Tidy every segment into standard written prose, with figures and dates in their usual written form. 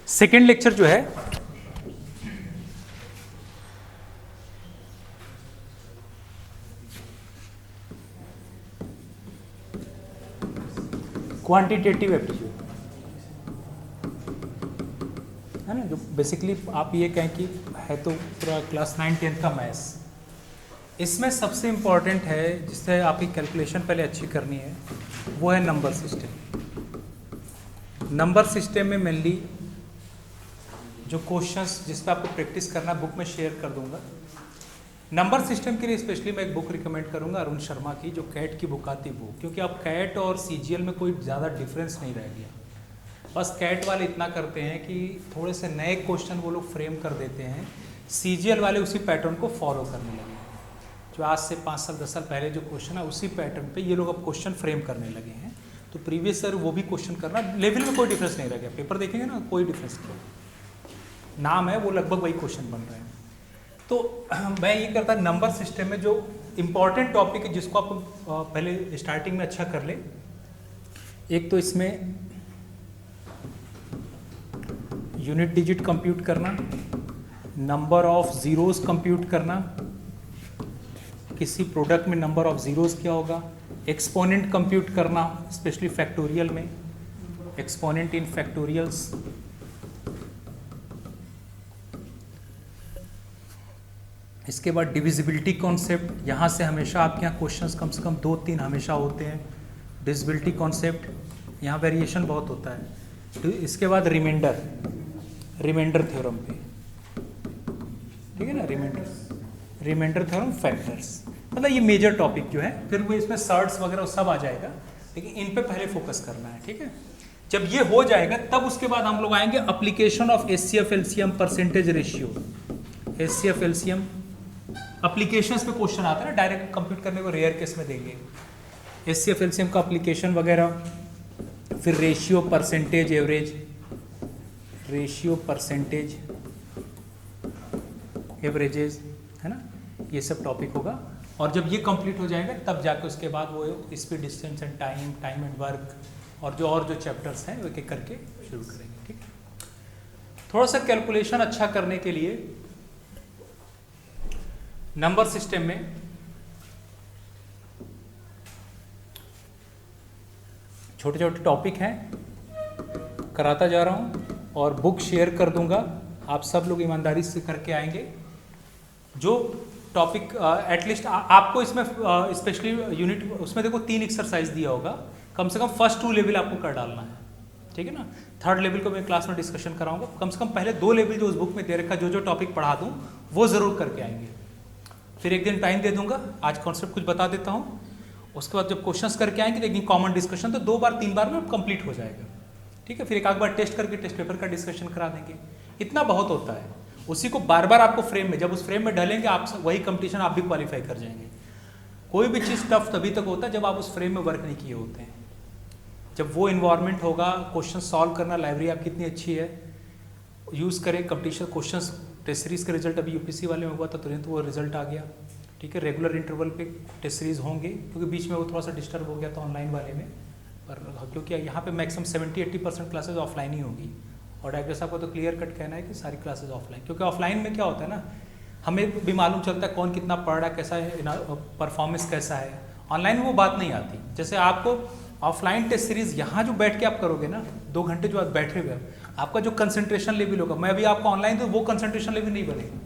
Second lecture जो है quantitative aptitude है ना, जो बेसिकली आप ये कहें कि है तो पूरा क्लास 9-10 का मैथ्स। इसमें सबसे इम्पॉर्टेंट है जिससे आपकी कैलकुलेशन पहले अच्छी करनी है, वो है नंबर सिस्टम। नंबर सिस्टम में मेनली जो क्वेश्चंस जिस पर आपको प्रैक्टिस करना बुक में शेयर कर दूंगा। नंबर सिस्टम के लिए स्पेशली मैं एक बुक रिकमेंड करूंगा अरुण शर्मा की, जो कैट की बुक आती बुक, क्योंकि अब कैट और सीजीएल में कोई ज़्यादा डिफरेंस नहीं रह गया। बस कैट वाले इतना करते हैं कि थोड़े से नए क्वेश्चन वो लोग फ्रेम कर देते हैं, सीजीएल वाले उसी पैटर्न को फॉलो करने लगे। जो आज से 5 साल 10 साल पहले जो क्वेश्चन है उसी पैटर्न पे ये लोग अब क्वेश्चन फ्रेम करने लगे हैं। तो प्रीवियस ईयर वो भी क्वेश्चन करना, लेवल में कोई डिफरेंस नहीं रह गया। पेपर देखेंगे ना, कोई डिफरेंस नहीं, नाम है वो लगभग वही क्वेश्चन बन रहे हैं। तो मैं ये करता नंबर सिस्टम में जो इम्पॉर्टेंट टॉपिक है जिसको आप पहले स्टार्टिंग में अच्छा कर ले। एक तो इसमें यूनिट डिजिट कंप्यूट करना, नंबर ऑफ ज़ीरोज़ कंप्यूट करना, किसी प्रोडक्ट में नंबर ऑफ ज़ीरोज़ क्या होगा, एक्सपोनेंट कंप्यूट करना, स्पेशली फैक्टोरियल में, एक्सपोनेंट इन फैक्टोरियल्स, इसके बाद डिविजिबिलिटी कॉन्सेप्ट। यहाँ से हमेशा आपके यहाँ क्वेश्चंस कम से कम 2-3 हमेशा होते हैं। डिविजिबिलिटी कॉन्सेप्ट, यहाँ वेरिएशन बहुत होता है। तो इसके बाद रिमाइंडर थ्योरम पे, ठीक है ना, रिमाइंडर थ्योरम, फैक्टर्स, मतलब ये मेजर टॉपिक जो है। फिर वो इसमें सर्ट्स वगैरह सब आ जाएगा, लेकिन इन पे पहले फोकस करना है, ठीक है। जब ये हो जाएगा तब उसके बाद हम लोग आएंगे application of HCF LCM percentage ratio. HCF LCM applications पे क्वेश्चन आता है ना, डायरेक्ट कंप्यूट करने को रेयर केस में देंगे। एचसीएफ एलसीएम का एप्लीकेशन वगैरह, फिर ratio percentage average, ratio percentage averages, है ना, ये सब टॉपिक होगा। और जब ये कंप्लीट हो जाएगा तब जाके उसके बाद वो speed, distance and time, time and work, और जो चैप्टर्स हैं वो एक एक करके शुरू करेंगे, ठीक है। थोड़ा सा कैलकुलेशन अच्छा करने के लिए नंबर सिस्टम में छोटे छोटे टॉपिक हैं, कराता जा रहा हूँ और बुक शेयर कर दूंगा। आप सब लोग ईमानदारी से करके आएंगे। जो टॉपिक एटलीस्ट आपको इसमें स्पेशली यूनिट उसमें देखो 3 एक्सरसाइज दिया होगा, कम से कम फर्स्ट 2 लेवल आपको कर डालना है, ठीक है ना। 3rd लेवल को मैं क्लास में डिस्कशन कराऊंगा। कम से कम पहले 2 लेवल जो उस बुक में दे रखा, जो टॉपिक पढ़ा दूँ वो ज़रूर करके आएंगे। फिर एक दिन टाइम दे दूंगा, आज कॉन्सेप्ट कुछ बता देता हूँ, उसके बाद जब क्वेश्चंस करके आएंगे लेकिन कॉमन डिस्कशन तो 2 बार 3 बार में कंप्लीट हो जाएगा, ठीक है। फिर एक आध बार टेस्ट करके टेस्ट पेपर का डिस्कशन करा देंगे, इतना बहुत होता है। उसी को बार बार आपको फ्रेम में, जब उस फ्रेम में ढलेंगे आप वही कंपटीशन आप भी क्वालिफाई कर जाएंगे। कोई भी चीज़ टफ तभी तक होता है जब आप उस फ्रेम में वर्क नहीं किए होते हैं। जब वो इन्वायरमेंट होगा, क्वेश्चन सॉल्व करना, लाइब्रेरी आपकी कितनी अच्छी है, यूज़ करें कंपटीशन क्वेश्चंस। टेस्ट सीरीज का रिजल्ट अभी यूपीसी वाले में हुआ था, तुरंत वो रिजल्ट आ गया, ठीक है। रेगुलर इंटरवल पे टेस्ट सीरीज होंगे, क्योंकि बीच में वो थोड़ा सा डिस्टर्ब हो गया था ऑनलाइन वाले में, पर क्योंकि यहाँ पे मैक्सिमम 70-80% क्लासेज ऑफलाइन ही होगी। और डायरेक्टर साहब को तो क्लियर कट कहना है कि सारी क्लासेज ऑफलाइन, क्योंकि ऑफलाइन में क्या होता है ना, हमें भी मालूम चलता है कौन कितना पढ़ रहा है, कैसा है, परफॉर्मेंस कैसा है। ऑनलाइन में वो बात नहीं आती। जैसे आपको ऑफलाइन टेस्ट सीरीज यहाँ जो बैठ के आप करोगे ना, 2 घंटे जो आप बैठे हुए, आपका जो कंसंट्रेशन लेवल होगा, मैं अभी आपको ऑनलाइन तो वो कंसंट्रेशन लेवल नहीं बनेगा।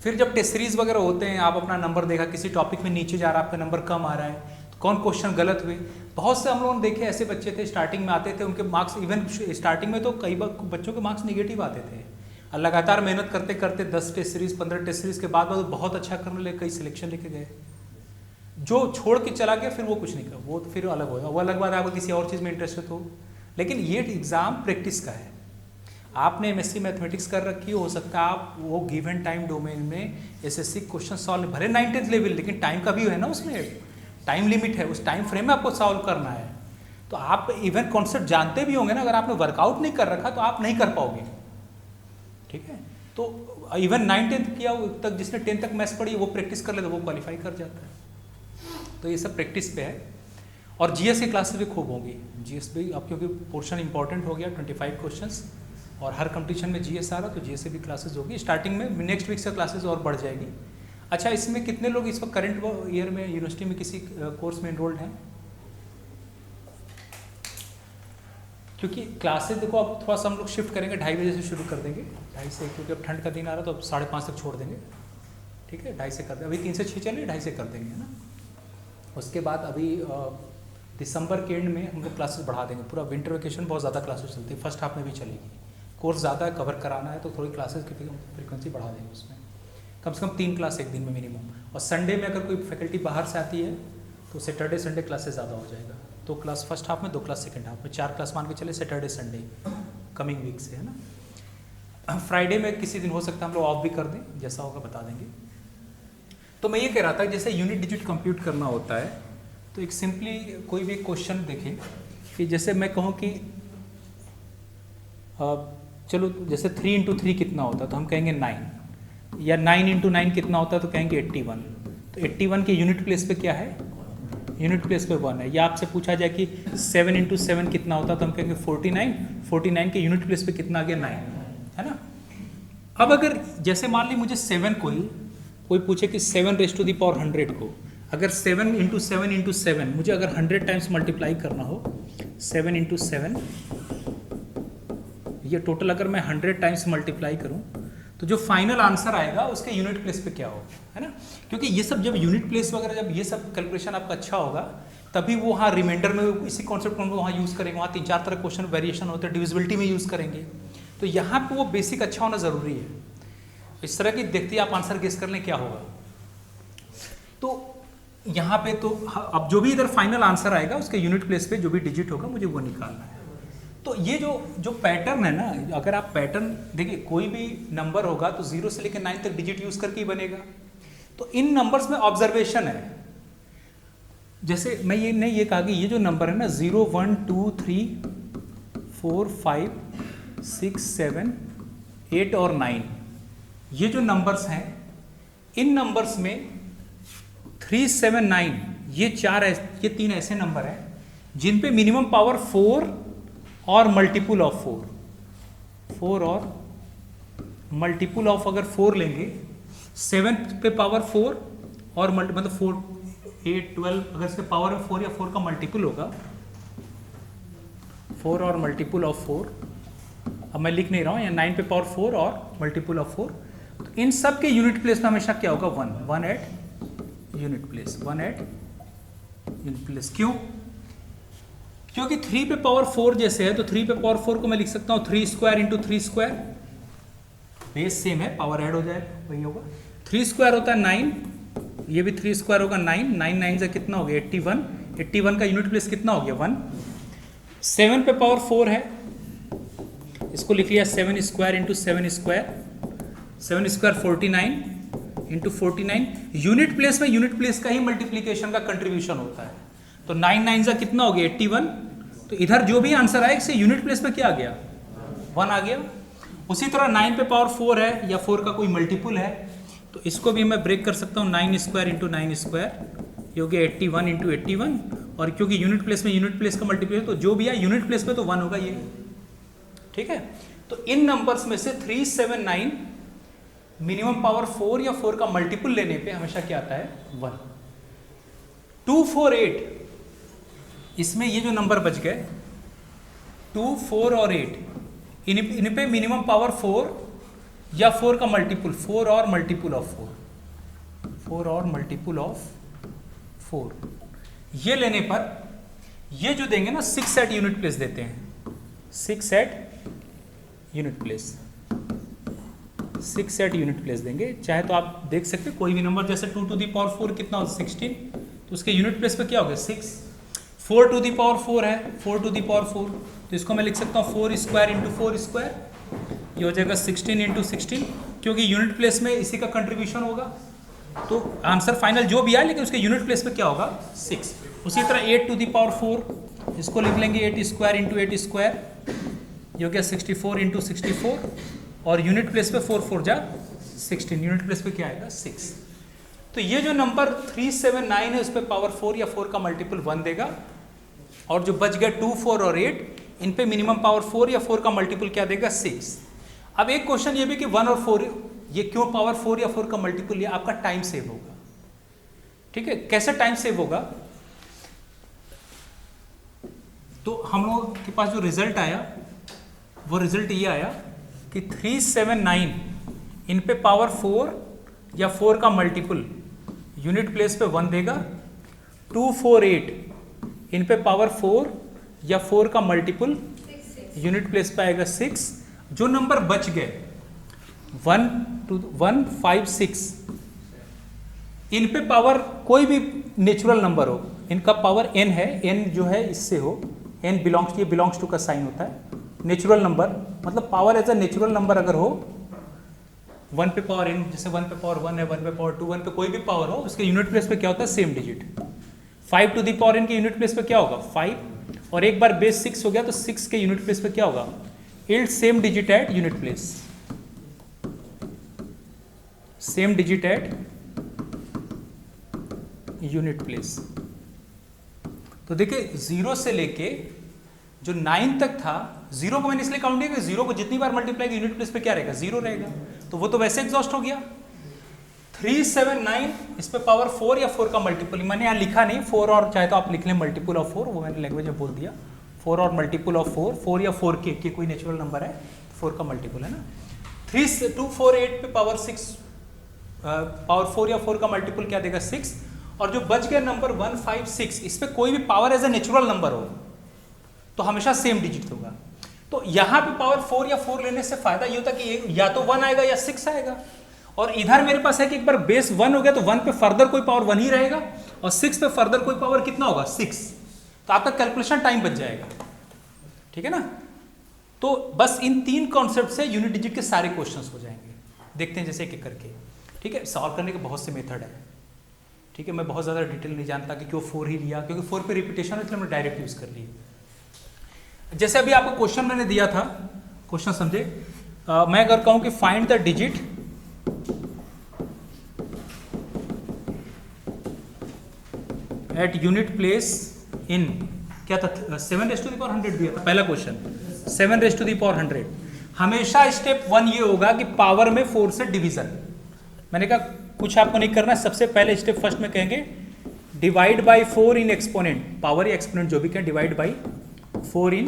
फिर जब टेस्ट सीरीज वगैरह होते हैं, आप अपना नंबर देखा, किसी टॉपिक में नीचे जा रहा है, आपका नंबर कम आ रहा है, तो कौन क्वेश्चन गलत हुए। बहुत से हम लोगों ने देखे ऐसे बच्चे थे, स्टार्टिंग में आते थे, उनके मार्क्स इवन स्टार्टिंग में तो कई बार बच्चों के मार्क्स निगेटिव आते थे। और लगातार मेहनत करते करते 10 टेस्ट सीरीज 15 टेस्ट सीरीज के बाद बहुत अच्छा करने लगे, कई सिलेक्शन लेके गए। जो छोड़ के चला गया फिर वो कुछ नहीं कर, वो तो फिर अलग होगा, वो अलग बात है, आपको किसी और चीज़ में इंटरेस्ट हो। लेकिन ये एग्ज़ाम प्रैक्टिस का है। आपने एमएससी मैथमेटिक्स कर रखी हो सकता है आप वो गिवन टाइम डोमेन में एसएससी क्वेश्चन सॉल्व, भले 9th लेवल, लेकिन टाइम का भी है ना, उसमें टाइम लिमिट है, उस टाइम फ्रेम में आपको सॉल्व करना है। तो आप इवन कॉन्सेप्ट जानते भी होंगे ना, अगर आपने वर्कआउट नहीं कर रखा तो आप नहीं कर पाओगे, ठीक है। तो इवन 9th किया तक, जिसने 10th तक मैथ्स पढ़ी वो प्रैक्टिस कर ले तो वो क्वालिफाई कर जाता है। तो ये सब प्रैक्टिस पे है। और जीएस की क्लासेस भी खूब होंगी, जीएस भी अब क्योंकि पोर्शन इंपॉर्टेंट हो गया, 25 क्वेश्चंस और हर कंपटीशन में जीएस आ रहा, तो जीएस से भी क्लासेस होगी स्टार्टिंग में, नेक्स्ट वीक से क्लासेस और बढ़ जाएगी। अच्छा, इसमें कितने लोग इस वक्त करंट ईयर में यूनिवर्सिटी में किसी कोर्स में इनरोल्ड हैं? क्योंकि क्लासेस देखो अब थोड़ा सा हम लोग शिफ्ट करेंगे, 2:30 बजे से शुरू कर देंगे, 2:30 से, क्योंकि अब ठंड का दिन आ रहा है तो अब 5:30 तक छोड़ देंगे, ठीक है, 2:30 से कर देंगे, अभी 3 से 6 चल रही है, 2:30 से कर देंगे, है ना। उसके बाद अभी दिसंबर के एंड में हम लोग क्लासेस बढ़ा देंगे, पूरा विंटर वेकेशन बहुत ज़्यादा क्लासेस चलती है, फर्स्ट हाफ में भी चलेगी, कोर्स ज़्यादा कवर कराना है तो थोड़ी क्लासेस की फ्रिक्वेंसी बढ़ा देंगे, उसमें कम से कम 3 क्लास एक दिन में मिनिमम, और संडे में अगर कोई फैकल्टी बाहर से आती है तो सैटरडे संडे क्लासेस ज़्यादा हो जाएगा, 2 क्लास फर्स्ट हाफ में, 2 क्लास सेकंड हाफ में, 4 क्लास मान के चले सैटरडे संडे कमिंग वीक से, है ना। फ्राइडे में किसी दिन हो सकता है हम लोग ऑफ भी कर दें, जैसा होगा बता देंगे। तो मैं ये कह रहा था जैसे यूनिट डिजिट कंप्यूट करना होता है तो एक सिंपली कोई भी क्वेश्चन देखें कि जैसे मैं कहूँ कि चलो जैसे 3 × 3 कितना होता है तो हम कहेंगे 9, या 9 × 9 कितना होता है तो कहेंगे 81, तो 81 के यूनिट प्लेस पे क्या है, यूनिट प्लेस पे 1 है। या आपसे पूछा जाए कि 7 × 7 कितना होता है तो हम कहेंगे 49, 49 के यूनिट प्लेस पे कितना आ गया 9, है ना। अब अगर जैसे मान ली मुझे 7 कोई पूछे कि 7⁻100 को अगर 7 × 7 × 7 मुझे अगर 100 टाइम्स मल्टीप्लाई करना हो, 7 × 7 ये टोटल अगर मैं 100 टाइम्स मल्टीप्लाई करूं तो जो फाइनल आंसर आएगा उसके यूनिट प्लेस पे क्या होगा, है ना। क्योंकि ये सब जब यूनिट प्लेस वगैरह जब ये सब कैलकुलेशन आपका अच्छा होगा तभी वो वहाँ रिमाइंडर में इसी कॉन्सेप्ट को वहाँ यूज़ करेंगे, वहाँ 3-4 तरह क्वेश्चन वेरिएशन होते हैं, डिविजिबिलिटी में यूज़ करेंगे, तो यहाँ पे वो बेसिक अच्छा होना ज़रूरी है। इस तरह की देखते ही आप आंसर गेस कर लें क्या होगा। तो यहाँ पे तो अब जो भी इधर फाइनल आंसर आएगा उसके यूनिट प्लेस पे जो भी डिजिट होगा मुझे वो निकालना है। तो ये जो पैटर्न है ना, अगर आप पैटर्न देखिए कोई भी नंबर होगा तो 0 से लेकर 9 तक डिजिट यूज करके ही बनेगा। तो इन नंबर्स में ऑब्जर्वेशन है, जैसे मैं ये नहीं ये कहा कि ये जो नंबर है ना 0 1 2 3 4 5 6 7 8 और 9, ये जो नंबर्स हैं इन नंबर्स में 3 7 9 ये 3 ऐसे नंबर हैं जिन पे मिनिमम पावर 4 और मल्टीपुल ऑफ 4 और मल्टीपुल ऑफ अगर 4 लेंगे 7 पे पावर 4 और मतलब 4 8 12 अगर इसके पावर में 4 या 4 का मल्टीपुल होगा 4 और मल्टीपुल ऑफ 4, अब मैं लिख नहीं रहा हूँ, या 9 पे पावर 4 और मल्टीपुल ऑफ 4, तो इन सब के यूनिट प्लेस में हमेशा क्या होगा 1 at unit place, 1 at unit place. क्यों? क्योंकि 3 पे पावर 4 जैसे है तो 3 पे पावर 4 को मैं लिख सकता हूँ 3 square into 3 square, base same है, पावर ऐड हो जाएगा वही होगा। 3 स्क्वायर होता है 9, ये भी 3 स्क्वायर होगा 9, 9 9 से कितना हो गया 81, 81 का यूनिट प्लेस कितना हो गया 1। 7 पे पावर 4 है, इसको लिख लिया 7 square into 7 square, 7 square 49 into 49, unit place में यूनिट प्लेस का ही मल्टीप्लीकेशन का कंट्रीब्यूशन होता है। तो 9 9 का कितना हो गया 81, तो इधर जो भी आंसर आए इससे यूनिट प्लेस में क्या आ गया 1 आ गया। उसी तरह 9 पे पावर 4 है या 4 का कोई मल्टीपुल है तो इसको भी मैं ब्रेक कर सकता हूँ 9 स्क्वायर इंटू 9 स्क्वायर, ये हो गया 81 इंटू 81, और क्योंकि यूनिट प्लेस में यूनिट प्लेस का मल्टीप्लाई तो जो भी है यूनिट प्लेस में तो 1 होगा ये, ठीक है। तो इन नंबर्स में से 3 7 9 मिनिमम पावर 4 या 4 का मल्टीपुल लेने पे हमेशा क्या आता है 1। 2 4 8, इसमें ये जो नंबर बच गए 2 4 और 8, इन पे मिनिमम पावर 4 या 4 का मल्टीपुल 4 और मल्टीपुल ऑफ 4 और मल्टीपुल ऑफ 4, ये लेने पर ये जो देंगे ना 6 एट यूनिट प्लेस देते हैं, 6 at unit place, 6 at unit place देंगे। चाहे तो आप देख सकते कोई भी नंबर, जैसे 2 टू दी पावर 4 कितना हो 16, तो उसके यूनिट प्लेस पे क्या हो गया 6। 4 टू दी पावर 4 है, 4 टू दी पावर 4, तो इसको मैं लिख सकता हूँ 4 स्क्वायर इंटू 4 स्क्वायर, ये हो जाएगा 16 इंटू 16, क्योंकि यूनिट प्लेस में इसी का कंट्रीब्यूशन होगा। तो आंसर फाइनल जो भी आए लेकिन उसके यूनिट प्लेस पे क्या होगा 6। उसी तरह 8 टू दी पावर 4, इसको लिख लेंगे 8 स्क्वायर इंटू 8 स्क्वायर, ये हो गया 64 इंटू 64, और यूनिट प्लेस पे 4 4 जा 16, यूनिट प्लेस पे क्या आएगा 6। तो ये जो नंबर 3 7 9 है उस पर पावर 4 या 4 का मल्टीपल 1 देगा, और जो बच गया 2 4 और 8 इन पे मिनिमम पावर 4 या 4 का मल्टीपल क्या देगा 6। अब एक क्वेश्चन ये भी कि 1 और 4 ये क्यों पावर 4 या 4 का मल्टीपल लिया, आपका टाइम सेव होगा। ठीक है, कैसे टाइम सेव होगा, तो हम लोगों के पास जो रिजल्ट आया वो रिजल्ट ये आया कि 379 इन पे पावर 4 या 4 का मल्टीपल यूनिट प्लेस पे 1 देगा, 248 इन पे पावर 4 या 4 का मल्टीपल यूनिट प्लेस पे आएगा 6। जो नंबर बच गए 156 इन पे पावर कोई भी नेचुरल नंबर हो, इनका पावर n है, n जो है इससे हो, n बिलोंग्स टू का साइन होता है, नेचुरल नंबर मतलब power as a natural number अगर हो 1 पे पावर n, जैसे 1 पे पावर 1 है, 1 पे पावर 2, 1 पे कोई भी पावर हो, उसके यूनिट प्लेस पे क्या होता है same digit. 5 to the power n के यूनिट प्लेस पे क्या होगा 5, और एक बार बेस 6 हो गया तो 6 के यूनिट प्लेस पे क्या होगा it same digit at unit place, same digit at unit place. तो देखिए 0 से लेके जो 9 तक था, 0 को मैंने इसलिए काउंट किया कि 0 को जितनी बार मल्टीप्लाई किया यूनिट प्लेस पे क्या रहेगा 0 रहेगा, तो वो तो वैसे एग्जॉस्ट हो गया। 379 इस पे पावर 4 या 4 का मल्टीपल, मैंने यहाँ लिखा नहीं 4, और चाहे तो आप लिख लें मल्टीपल ऑफ 4, वो मैंने लैंग्वेज में बोल दिया 4 और मल्टीपल ऑफ 4 या 4 के कोई नेचुरल नंबर है 4 का मल्टीपल है ना। 248 पे पावर 6 पावर 4 या 4 का मल्टीपल क्या देगा 6, और जो बच गया नंबर 156 इस पे कोई भी power as a natural number हो तो हमेशा सेम डिजिट होगा। तो यहाँ पे पावर 4 या 4 लेने से फायदा ये होता कि या तो 1 आएगा या 6 आएगा, और इधर मेरे पास है कि एक बार बेस 1 हो गया तो 1 पे फर्दर कोई पावर 1 ही रहेगा, और 6 पे फर्दर कोई पावर कितना होगा 6, तो आपका कैलकुलेशन टाइम बच जाएगा। ठीक है ना, तो बस इन 3 कॉन्सेप्ट से यूनिट डिजिट के सारे क्वेश्चंस हो जाएंगे। देखते हैं जैसे एक एक करके। ठीक है, सॉल्व करने के बहुत से मेथड है। ठीक है, मैं बहुत ज़्यादा डिटेल नहीं जानता कि क्यों 4 ही लिया, क्योंकि 4 पे रिपीटेशन है इसलिए हमने डायरेक्ट यूज़ कर लिया। जैसे अभी आपको क्वेश्चन मैंने दिया था, क्वेश्चन समझे, मैं अगर कहूँ कि find the digit at unit place in, क्या था 7⁻100 दिया था पहला क्वेश्चन, 7⁻100। हमेशा स्टेप 1 ये होगा कि पावर में 4 से डिवीजन। मैंने कहा कुछ आपको नहीं करना, सबसे पहले स्टेप फर्स्ट में कहेंगे divide by 4 in exponent, power या एक्सपोनेंट जो भी कहें, divide by 4 in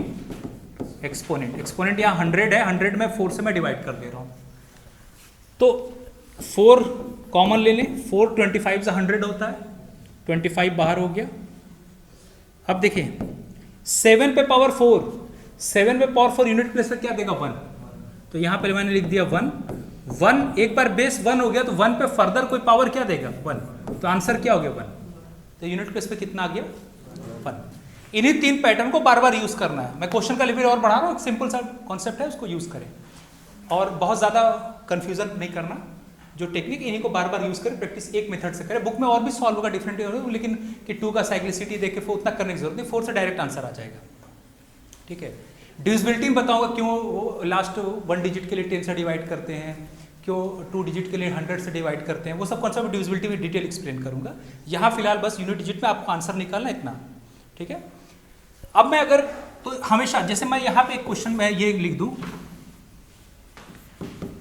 exponent. Exponent यहाँ 100 है, 100 में 4 से मैं डिवाइड कर दे रहा हूँ, तो 4 कॉमन ले लें, 4 25 से 100 होता है, 25 बाहर हो गया। अब देखिए 7 पे पावर 4, 7 पे पावर 4 यूनिट प्लेस पे क्या देगा 1, तो यहाँ पर मैंने लिख दिया 1, एक बार बेस 1 हो गया तो 1 पे फर्दर कोई पावर क्या देगा 1, तो आंसर क्या हो गया 1, तो यूनिट प्लेस पे कितना आ गया 1। इन्हीं 3 पैटर्न को बार बार यूज करना है। मैं क्वेश्चन का लेवल और बढ़ा रहा हूँ, सिंपल सा कॉन्सेप्ट है, उसको यूज करें और बहुत ज़्यादा कंफ्यूजन नहीं करना। जो टेक्निक इन्हीं को बार बार यूज करें, प्रैक्टिस एक मेथड से करें। बुक में और भी सॉल्व होगा डिफरेंट, लेकिन कि 2 का साइक्लिसिटी देख के 4 उतना करने की जरूरत नहीं, 4 से डायरेक्ट आंसर आ जाएगा। ठीक है, डिविजिबिलिटी में बताऊंगा क्यों वो लास्ट 1 डिजिट के लिए 10 से डिवाइड करते हैं, क्यों 2 डिजिट के लिए 100 से डिवाइड करते हैं, वो सब कॉन्सेप्ट डिविजिबिलिटी में डिटेल एक्सप्लेन करूंगा। यहाँ फिलहाल बस यूनिट डिजिट में आपको आंसर निकालना इतना। ठीक है, अब मैं अगर तो हमेशा जैसे मैं यहाँ पे एक क्वेश्चन में ये लिख दूं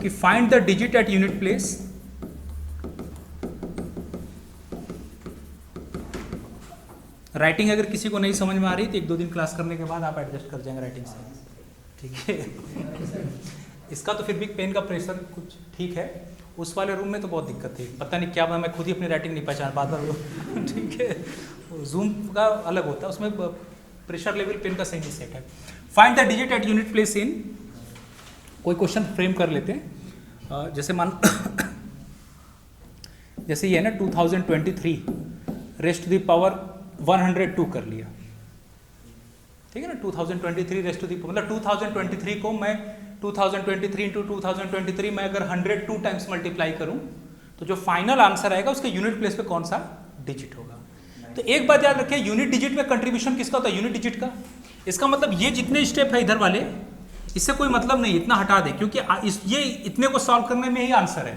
कि find the digit at unit place, writing अगर किसी को नहीं समझ में आ रही तो 1-2 दिन क्लास करने के बाद आप एडजस्ट कर जाएंगे राइटिंग से। ठीक है इसका तो फिर भी पेन का प्रेशर कुछ ठीक है, उस वाले रूम में तो बहुत दिक्कत थी, पता नहीं क्या मैं खुद ही अपनी राइटिंग नहीं पहचान पाता ठीक है, जूम का अलग होता है, उसमें प्रेशर लेवल पेन का सही नहीं सेट है। Find the digit at unit place in, कोई क्वेश्चन फ्रेम कर लेते हैं, जैसे मान जैसे ये है ना 2023 रेस्ट टू द पावर 102 कर लिया। ठीक है ना, 2023 रेस्ट टू द मतलब 2023 को मैं 2023 इंटू 2023 में अगर 102 टाइम्स मल्टीप्लाई करूं तो जो फाइनल आंसर आएगा उसके यूनिट प्लेस पे कौन सा डिजिट होगा। तो एक बात याद रखिए, यूनिट डिजिट में कंट्रीब्यूशन किसका होता है, यूनिट डिजिट का। इसका मतलब ये जितने स्टेप है इधर वाले, इससे कोई मतलब नहीं, इतना हटा दे, क्योंकि ये इतने को सॉल्व करने में ही आंसर है।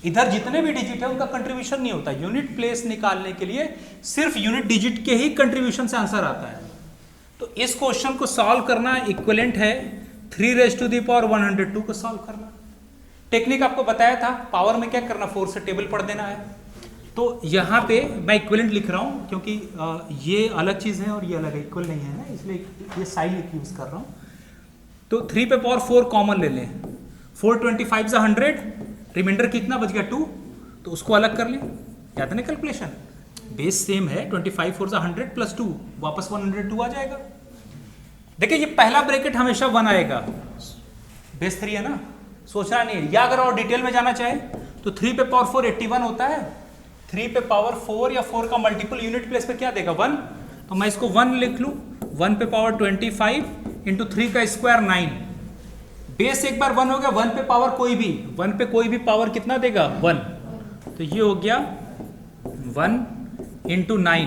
इधर जितने भी डिजिट है उनका कंट्रीब्यूशन नहीं होता। यूनिट प्लेस निकालने के लिए सिर्फ यूनिट डिजिट के ही कंट्रीब्यूशन से आंसर आता है। तो इस क्वेश्चन को सॉल्व करना इक्विवेलेंट है 3 रेज़ टू द पावर 102 को सॉल्व करना। टेक्निक आपको बताया था, पावर में क्या करना, 4 से टेबल पढ़ देना है। तो यहाँ पे मैं इक्विवेलेंट लिख रहा हूँ क्योंकि ये अलग चीज़ है और ये अलग है, इक्वल नहीं है ना, इसलिए ये साइन यूज कर रहा हूँ। तो 3 पे पावर 4 कॉमन ले लें, 425 100, रिमाइंडर कितना बच गया 2, तो उसको अलग कर लें। याद है ना कैलकुलेशन, बेस सेम है, 25 4 100 प्लस 2 वापस 102 आ जाएगा। देखिए ये पहला ब्रैकेट हमेशा 1 आएगा, बेस 3 है ना, सोचना नहीं है। या अगर और डिटेल में जाना चाहे तो 3 पे पावर 4 81 होता है, 3 पे पावर 4 या 4 का मल्टीपल यूनिट प्लेस पे क्या देगा 1, तो मैं इसको 1 लिख लूँ। 1 पे पावर 25 इंटू 3 का स्क्वायर 9, बेस एक बार 1 हो गया, 1 पे पावर कोई भी, 1 पे कोई भी पावर कितना देगा 1, तो ये हो गया 1 इंटू 9,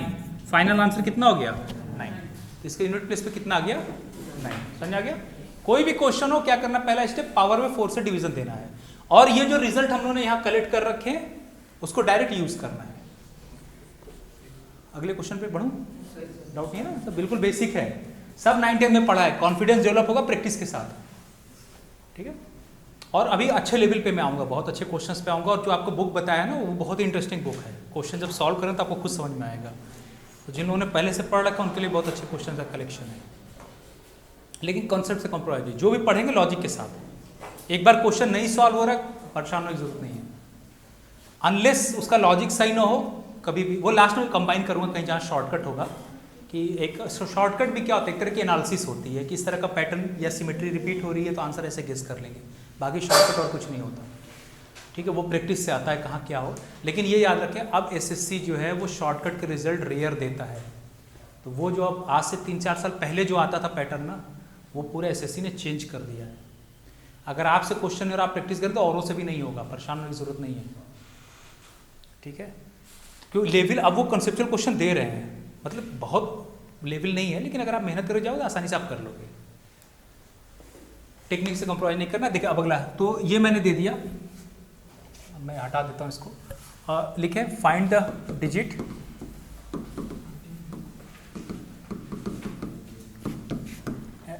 फाइनल आंसर कितना हो गया 9। इसके यूनिट प्लेस पे कितना आ गया 9, समझ आ गया। कोई भी क्वेश्चन हो क्या करना, पहला स्टेप पावर में 4 से डिवीजन देना है, और ये जो रिजल्ट हम लोगों ने यहाँ कलेक्ट कर रखे हैं उसको डायरेक्ट यूज करना है। अगले क्वेश्चन पे बढ़ूं, डाउट नहीं है ना, सब बिल्कुल बेसिक है, सब 9th में पढ़ा है, कॉन्फिडेंस डेवलप होगा प्रैक्टिस के साथ, ठीक है। और अभी अच्छे लेवल पे मैं आऊँगा, बहुत अच्छे क्वेश्चंस पे आऊँगा, और जो आपको बुक बताया ना वो बहुत ही इंटरेस्टिंग बुक है। क्वेश्चन जब सॉल्व करें तो आपको खुद समझ में आएगा। तो जिन्होंने पहले से पढ़ रखा उनके लिए बहुत अच्छे क्वेश्चन का कलेक्शन है, लेकिन कॉन्सेप्ट से कॉम्प्रोमाइज, जो भी पढ़ेंगे लॉजिक के साथ। एक बार क्वेश्चन नहीं सॉल्व हो रहा परेशान होने की जरूरत नहीं है, अनलेस उसका लॉजिक सही ना हो कभी भी। वो लास्ट में कंबाइन करूँगा कहीं जहाँ शॉर्टकट होगा, कि एक शॉर्टकट भी क्या होता है, एक तरह की एनालिसिस होती है कि इस तरह का पैटर्न या सिमेट्री रिपीट हो रही है तो आंसर ऐसे गेस कर लेंगे, बाकी शॉर्टकट और कुछ नहीं होता, ठीक है। वो प्रैक्टिस से आता है कहाँ क्या हो। लेकिन ये याद रखें अब एसएससी जो है वो शॉर्टकट के रिजल्ट रेयर देता है, तो वो जो अब आज से 3-4 साल पहले जो आता था पैटर्न ना, वो पूरा एसएससी ने चेंज कर दिया है। अगर आपसे क्वेश्चन और आप प्रैक्टिस करें तो औरों से भी नहीं होगा, परेशान होने की जरूरत नहीं है, ठीक है। क्यों लेवल अब वो कंसेप्चुअल क्वेश्चन दे रहे हैं, मतलब बहुत लेवल नहीं है, लेकिन अगर आप मेहनत करो जाओ तो आसानी से आप कर लोगे। टेक्निक से कॉम्प्रोमाइज नहीं करना। देखिए अब अगला, तो ये मैंने दे दिया, मैं हटा देता हूँ इसको। लिखे find the digit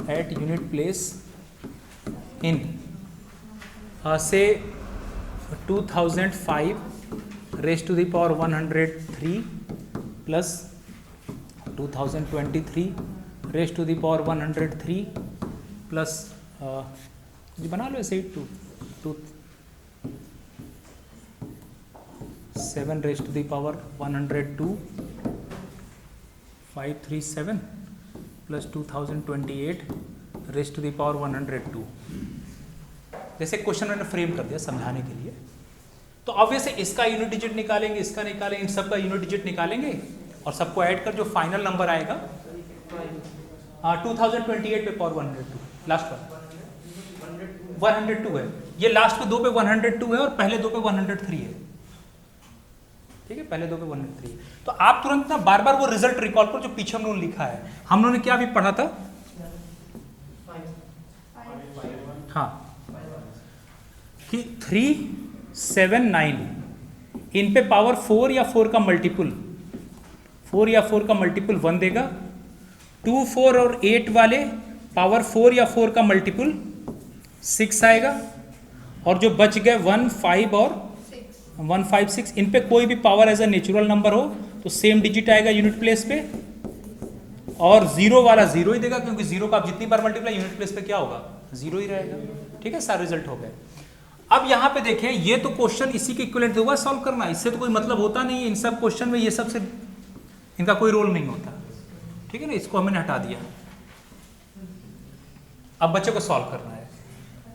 at unit place in से 2005 raise to the power 103 plus 2023 raise to the power 103 plus जी बना लो ऐसे ही 7 raise to the power 102 537 plus 2028 raise to the power 102। जैसे क्वेश्चन मैंने फ्रेम कर दिया समझाने के लिए, तो ऑब्वियसली इसका यूनिट डिजिट निकालेंगे, इसका निकालेंगे, इन सब का यूनिट डिजिट निकालेंगे और सबको ऐड कर जो फाइनल नंबर आएगा 2028 पे पावर 102, लास्ट पर 102 है, ये लास्ट पे 2 पे 102 है और पहले 2 पे 103 है, ठीक है, पहले 2 पे 103 है। तो आप तुरंत ना बार बार वो रिजल्ट रिकॉल करो जो पीछे हम लोगों ने लिखा है। हम लोगों ने क्या भी पढ़ा था, हाँ, कि 3 7 9 इन पे पावर 4 या 4 का मल्टीपल 1 देगा। 2 4 और 8 वाले पावर 4 या 4 का मल्टीपल 6 आएगा, और जो बच गए 1 5 और 1 5 6, इन पे कोई भी power as a natural number हो तो सेम डिजिट आएगा यूनिट प्लेस पे, और 0 वाला 0 ही देगा, क्योंकि 0 का आप जितनी बार मल्टीप्लाई यूनिट प्लेस पे क्या होगा 0 ही रहेगा, ठीक है। सारे रिजल्ट हो गए। अब यहाँ पे देखें, ये तो क्वेश्चन इसी के इक्विवेलेंट होगा सॉल्व करना, इससे तो कोई मतलब होता नहीं है। इन सब क्वेश्चन में ये सब से इनका कोई रोल नहीं होता, ठीक है ना, इसको हमने हटा दिया। अब बच्चे को सॉल्व करना है,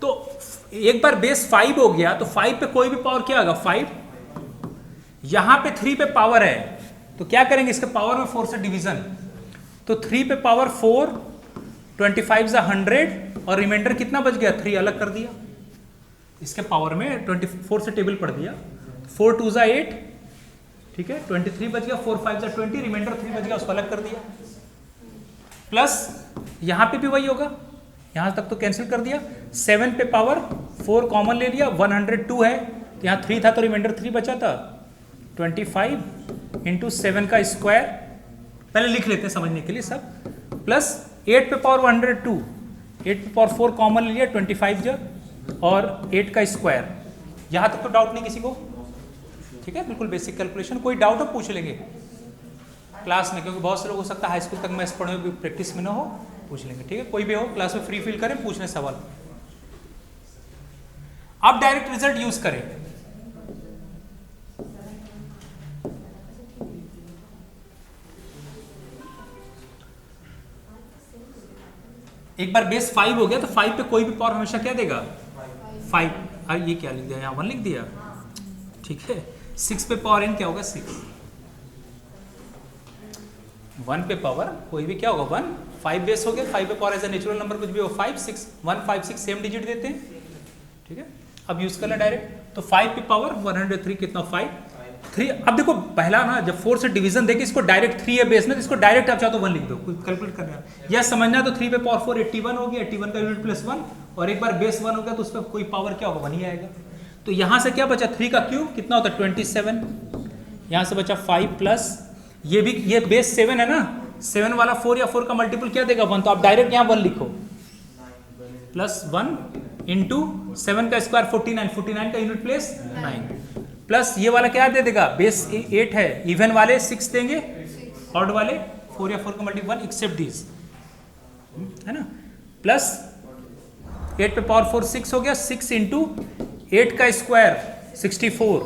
तो एक बार बेस 5 हो गया तो 5 पे कोई भी पावर क्या होगा 5, यहां पे 3 पे पावर है तो क्या करेंगे, इसके पावर में 4 से डिवीजन, तो 3 पे पावर 4 25 100 और रिमाइंडर कितना बच गया 3 अलग कर दिया, इसके पावर में 24 से टेबल पढ़ दिया, 4 2 8, ठीक है, 23 बच गया, 4 5 20, रिमाइंडर 3 बच गया, उसको अलग कर दिया, प्लस यहां पे भी वही होगा, यहां तक तो कैंसिल कर दिया। 7 पे पावर 4 कॉमन ले लिया, 102 है, तो यहाँ 3 था तो रिमाइंडर 3 बचा था, 25 इंटू 7 का स्क्वायर, पहले लिख लेते हैं समझने के लिए सब, प्लस 8 पे पावर 102, 8 पे पावर 4 कॉमन ले लिया 25 जो, और 8 का स्क्वायर। यहाँ तक तो डाउट नहीं किसी को? ठीक है, बिल्कुल बेसिक कैलकुलेशन। कोई डाउट हो पूछ लेंगे क्लास में, क्योंकि बहुत से लोग हो सकता है हाई स्कूल तक मैथ्स पढ़े हुए प्रैक्टिस में ना हो, पूछ लेंगे। ठीक है, कोई भी हो क्लास में फ्री फील करें, पूछने सवाल। अब डायरेक्ट रिजल्ट यूज करें। एक बार बेस 5 हो गया तो 5 पे कोई भी पावर हमेशा क्या देगा? 5। ये क्या लिख दिया? यहाँ 1 लिख दिया। ठीक है, 6 पे पावर n क्या होगा? 6। 1 पे पावर कोई भी क्या होगा? 1। 5 बेस हो गया, 5 पे power as a natural number कुछ भी हो 5 6 1 5 6 सेम डिजिट देते हैं। ठीक है, अब यूज करना डायरेक्ट। तो 5 पे पावर 103 कितना? 5 3। अब देखो पहला ना, जब 4 से डिवीजन देके इसको डायरेक्ट 3 है बेस में, तो इसको डायरेक्ट आप चाहो तो 1 लिख दो, कैलकुलेट करना है या समझना। तो 3 पे पावर 4 81 हो गया, 81 का यूनिट प्लस 1, और एक बार बेस 1 हो गया तो उस पर कोई पावर क्या होगा? 1 ही आएगा। तो यहाँ से क्या बचा? 3 का क्यूब कितना होता है? 27। यहाँ से बचा 5 प्लस ये भी, ये बेस 7 है ना, 7 वाला 4 या 4 का मल्टीपल क्या देगा? 1। तो आप डायरेक्ट यहाँ 1 लिखो, प्लस 1 इंटू 7 का स्क्वायर 49, 49 का यूनिट प्लेस 9, प्लस ये वाला क्या दे देगा? बेस 8 है, इवन वाले 6 देंगे, ऑड वाले 4 या 4 का मल्टीपल 1 एक्सेप्ट दीज, है ना। प्लस 8 पे पावर 4 6 हो गया, 6 इंटू 8 का स्क्वायर 64।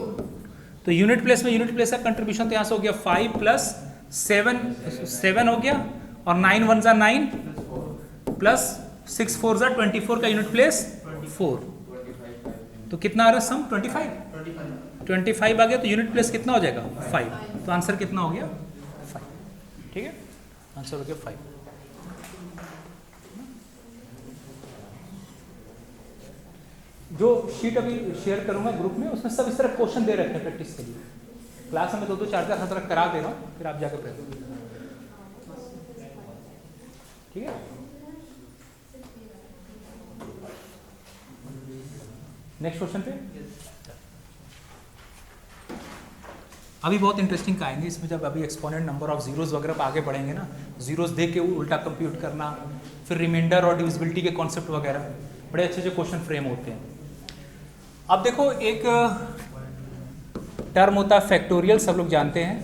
तो यूनिट प्लेस में यूनिट प्लेस का कंट्रीब्यूशन तो यहाँ से हो गया 5 प्लस 7 हो गया, और 9 1 जा 9 प्लस 6 4 जा 24 का यूनिट प्लेस 4। तो कितना आ रहा है सम? 25 आ गया। तो यूनिट प्लेस कितना हो जाएगा? 5। तो आंसर कितना हो गया? 5। ठीक है, आंसर हो गया 5। जो शीट अभी शेयर करूंगा ग्रुप में, उसमें सब इस तरह क्वेश्चन दे रखे हैं प्रैक्टिस के लिए। क्लास में 2 4 हर तरह करा दे रहा हूँ, फिर आप जाकर प्रैक्टिस। ठीक है, नेक्स्ट क्वेश्चन पे। अभी बहुत इंटरेस्टिंग आएंगे इसमें, जब अभी एक्सपोनेंट नंबर ऑफ जीरोस वगैरह पे आगे बढ़ेंगे ना, जीरोस देख के उल्टा कंप्यूट करना, फिर रिमाइंडर और डिविजिबिलिटी के कॉन्सेप्ट वगैरह, बड़े अच्छे क्वेश्चन फ्रेम होते हैं। अब देखो एक टर्म होता है फैक्टोरियल, सब लोग जानते हैं,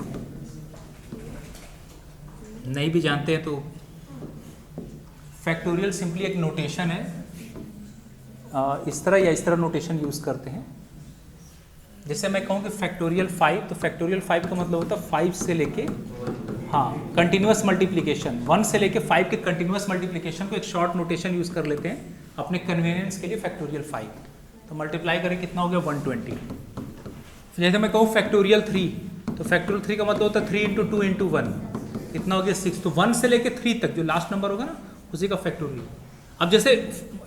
नहीं भी जानते हैं तो फैक्टोरियल सिंपली एक नोटेशन है, इस तरह या इस तरह नोटेशन यूज करते हैं। जैसे मैं कहूँ कि फैक्टोरियल 5, तो फैक्टोरियल 5 का मतलब होता है 5 से लेके, हाँ, कंटिन्यूअस मल्टीप्लिकेशन, 1 से लेके 5 के कंटिन्यूअस मल्टीप्लिकेशन को एक शॉर्ट नोटेशन यूज कर लेते हैं अपने कन्वीनियंस के लिए, फैक्टोरियल 5। तो मल्टीप्लाई करें कितना हो गया? 120। जैसे मैं कहूँ फैक्टोरियल 3, तो फैक्टोरियल 3 का मतलब होता है 3 इंटू 2 इंटू 1, कितना हो गया? 6। तो 1 से लेके 3 तक जो लास्ट नंबर होगा ना, उसी का फैक्टोरियल। अब जैसे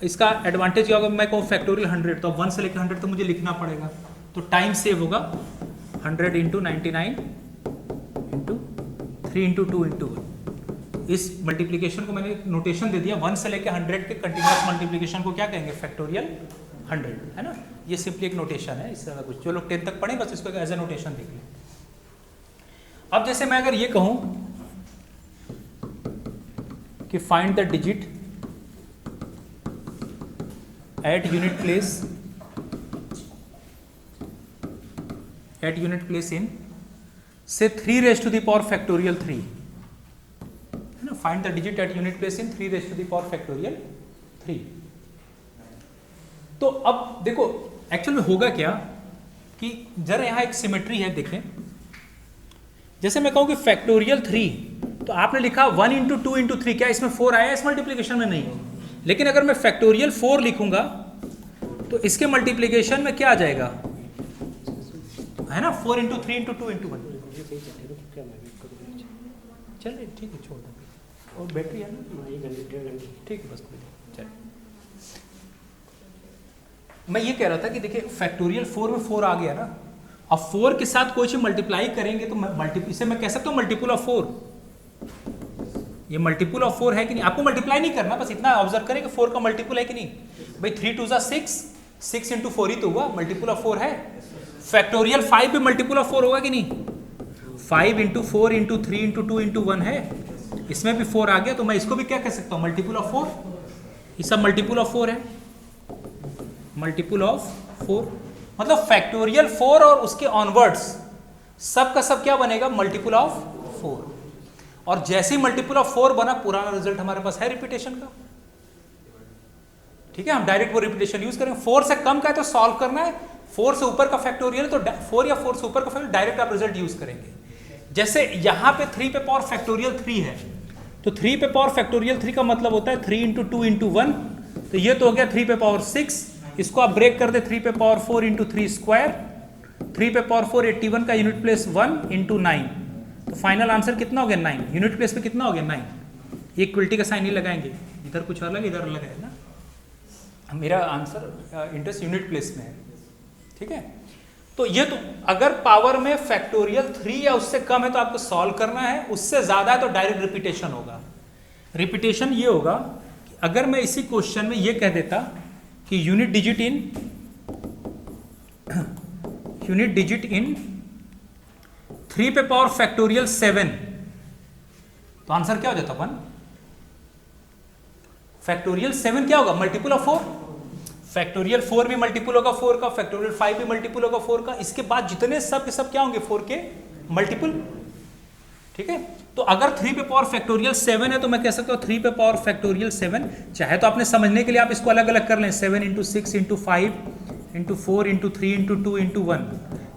इसका एडवांटेज क्या होगा? मैं कहूँ फैक्टोरियल 100, तो 1 से लेकर 100 तो मुझे लिखना पड़ेगा, तो टाइम सेव होगा। 100 इंटू 99 इंटू 3 इंटू 2 इंटू 1। इस मल्टीप्लिकेशन को मैंने नोटेशन दे दिया, 1 से लेकर 100 के कंटिन्यूअस मल्टीप्लिकेशन को क्या कहेंगे? फैक्टोरियल 100, है ना। ये सिंपली एक नोटेशन है, इस तरह कुछ जो लोग 10 तक पढ़े बस इसको एज ए नोटेशन देख लें। अब जैसे मैं अगर ये कहूँ कि find the digit at unit place in से 3 raised to the power factorial 3, है ना। Find the digit at unit place in 3 raised to the power factorial 3। तो अब देखो एक्चुअल में होगा क्या कि जरा यहाँ एक सिमेट्री है, देखें। जैसे मैं कहूँ कि फैक्टोरियल 3, तो आपने लिखा 1 इंटू 2 इंटू 3, क्या इसमें 4 आया इस मल्टीप्लिकेशन में? नहीं। लेकिन अगर मैं फैक्टोरियल 4 लिखूंगा तो इसके मल्टीप्लिकेशन में क्या आ जाएगा, है ना, 4 इंटू 3 इंटू 2 इंटू 1। चलिए ठीक है, छोड़ दें, और बैटरी है ना, ठीक है, बस चलिए। मैं ये कह रहा था कि देखिए फैक्टोरियल 4 में 4 आ गया ना, अब 4 के साथ कोई चीज मल्टीप्लाई करेंगे तो इसे मैं कह सकता हूँ मल्टीपल ऑफ 4। ये मल्टीपल ऑफ 4 है कि नहीं? आपको मल्टीप्लाई नहीं करना, बस इतना ऑब्जर्व करें कि 4 का मल्टीपल है कि नहीं। भाई 3 2 6, 6 इंटू 4 ही तो हुआ, मल्टीपल ऑफ 4 है। फैक्टोरियल 5 भी मल्टीपल ऑफ 4 होगा कि नहीं? 5 इंटू 4 इंटू 3 इंटू 2 इंटू 1 है, इसमें भी 4 आ गया, तो मैं इसको भी क्या कह सकता हूँ, मल्टीपल ऑफ 4। ये सब मल्टीपल ऑफ 4 है, मल्टीपल ऑफ 4 मतलब फैक्टोरियल 4 और उसके ऑनवर्ड्स सब का सब क्या बनेगा, मल्टीपल ऑफ 4। और जैसे ही मल्टीपल ऑफ 4 बना, पुराना रिजल्ट हमारे पास है रिपीटेशन का। ठीक है, हम डायरेक्ट वो रिपीटेशन यूज करेंगे। 4 से कम का है तो सॉल्व करना है, 4 से ऊपर का फैक्टोरियल तो 4 या 4 से ऊपर का फैक्टोरियल डायरेक्ट आप रिजल्ट यूज करेंगे। जैसे यहां पे 3 पे पावर फैक्टोरियल 3 है, तो 3 पे पावर फैक्टोरियल 3 का मतलब होता है 3 इंटू 2 इंटू 1, तो ये तो हो गया 3 पे पावर 6। इसको आप ब्रेक कर दे 3 पे पावर 4 इंटू 3 स्क्वायर, 3 पे पावर 4 81 का यूनिट प्लेस 1 इंटू 9, तो फाइनल आंसर कितना हो गया 9। यूनिट प्लेस पे कितना हो गया 9। ये इक्वलिटी का साइन ही लगाएंगे, इधर कुछ अलग इधर अलग है ना, मेरा आंसर इंटरेस्ट यूनिट प्लेस में है। ठीक है, तो ये तो अगर पावर में फैक्टोरियल 3 या उससे कम है तो आपको सॉल्व करना है, उससे ज्यादा है तो डायरेक्ट रिपीटेशन होगा। रिपीटेशन ये होगा कि अगर मैं इसी क्वेश्चन में ये कह देता कि यूनिट डिजिट इन 3 पे पावर फैक्टोरियल 7, तो आंसर क्या हो जाता 1। फैक्टोरियल 7 क्या होगा, मल्टीपल ऑफ 4। फैक्टोरियल 4 भी मल्टीपल होगा 4 का, फैक्टोरियल 5 भी मल्टीपल होगा 4 का, इसके बाद जितने सब के सब क्या होंगे 4 के मल्टीपल। ठीक है, तो अगर 3 पे पावर फैक्टोरियल 7 है तो मैं कह सकता हूं 3 पे पावर फैक्टोरियल 7, चाहे तो आपने समझने के लिए आप इसको अलग अलग कर लें, 7 into 6 into 5 into 4 into 3 into 2 into 1,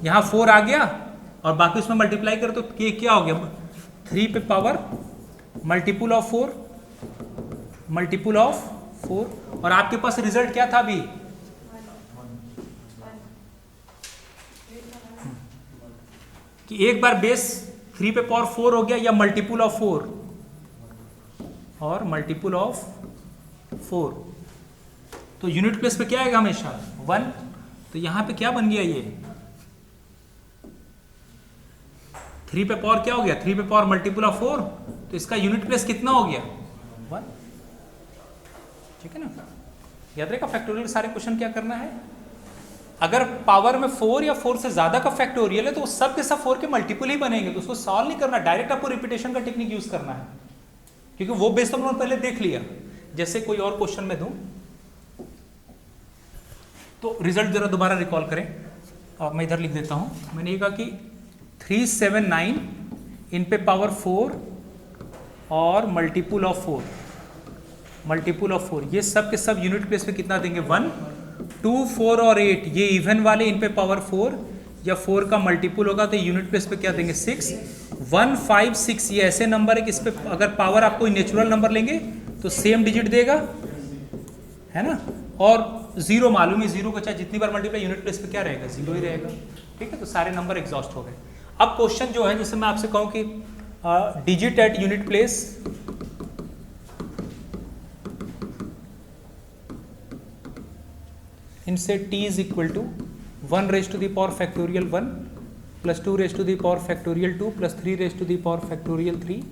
यहां 4 आ गया और बाकी उसमें मल्टीप्लाई कर तो क्या हो गया 3 पे power multiple of 4 multiple of 4, और आपके पास रिजल्ट क्या था अभी, कि एक बार बेस 3 पे पावर 4 हो गया या मल्टीपल ऑफ 4 और मल्टीपल ऑफ 4, तो यूनिट प्लेस पे क्या आएगा हमेशा 1। तो यहां पे क्या बन गया, ये 3 पे पावर क्या हो गया, 3 पे पावर मल्टीपल ऑफ 4, तो इसका यूनिट प्लेस कितना हो गया 1। ठीक है ना, याद रखेगा फैक्टोरियल सारे क्वेश्चन क्या करना है, अगर पावर में 4 या 4 से ज्यादा का फैक्टोरियल है तो सब के सब 4 के मल्टीपल ही बनेंगे, तो उसको सॉल्व नहीं करना, डायरेक्ट आपको रिपीटेशन का टेक्निक यूज करना है, क्योंकि वो बेस हम लोगों ने पहले देख लिया। जैसे कोई और क्वेश्चन में दूं तो रिजल्ट जरा दोबारा रिकॉल करें, और मैं इधर लिख देता हूं। मैंने ये कहा कि 379 इन पे पावर 4 और मल्टीपल ऑफ 4 ये सब के सब यूनिट प्लेस पे कितना देंगे 1, 2, 4 और 8, ये इवन वाले इन पे पावर 4 या 4 का मल्टीपल होगा तो यूनिट प्लेस पे क्या देंगे 6, 1, 5, 6, ये ऐसे नंबर है कि इस पे अगर पावर आप कोई नेचुरल नंबर लेंगे तो सेम डिजिट देगा, है ना, और 0 मालूम है, 0 को चाहे जितनी बार मल्टीप्लाई यूनिट प्लेस पे क्या रहेगा 0 ही रहेगा। ठीक है, तो सारे नंबर एग्जॉस्ट हो गए। अब क्वेश्चन जो है, जैसे मैं आपसे कहूँ कि डिजिट एट यूनिट प्लेस इनसे t is equal to 1 raise to the power factorial 1 plus 2 raise to the power factorial 2 plus 3 raise to the power factorial 3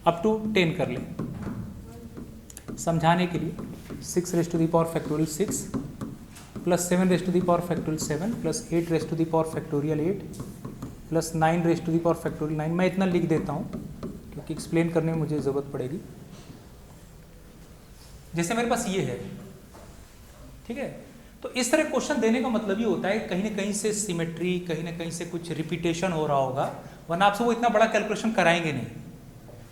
up to 10 कर लें समझाने के लिए। 6 raise to the power factorial 6 plus 7 raise to the power factorial 7 plus 8 raise to the power factorial 8 plus 9 raise to the power factorial 9। मैं इतना लिख देता हूँ क्योंकि एक्सप्लेन करने में मुझे ज़रूरत पड़ेगी। जैसे मेरे पास ये है, ठीक है, तो इस तरह क्वेश्चन देने का मतलब ये होता है कहीं ना कहीं से सिमेट्री, कहीं ना कहीं से कुछ रिपीटेशन हो रहा होगा, वरना आपसे वो इतना बड़ा कैलकुलेशन कराएंगे नहीं।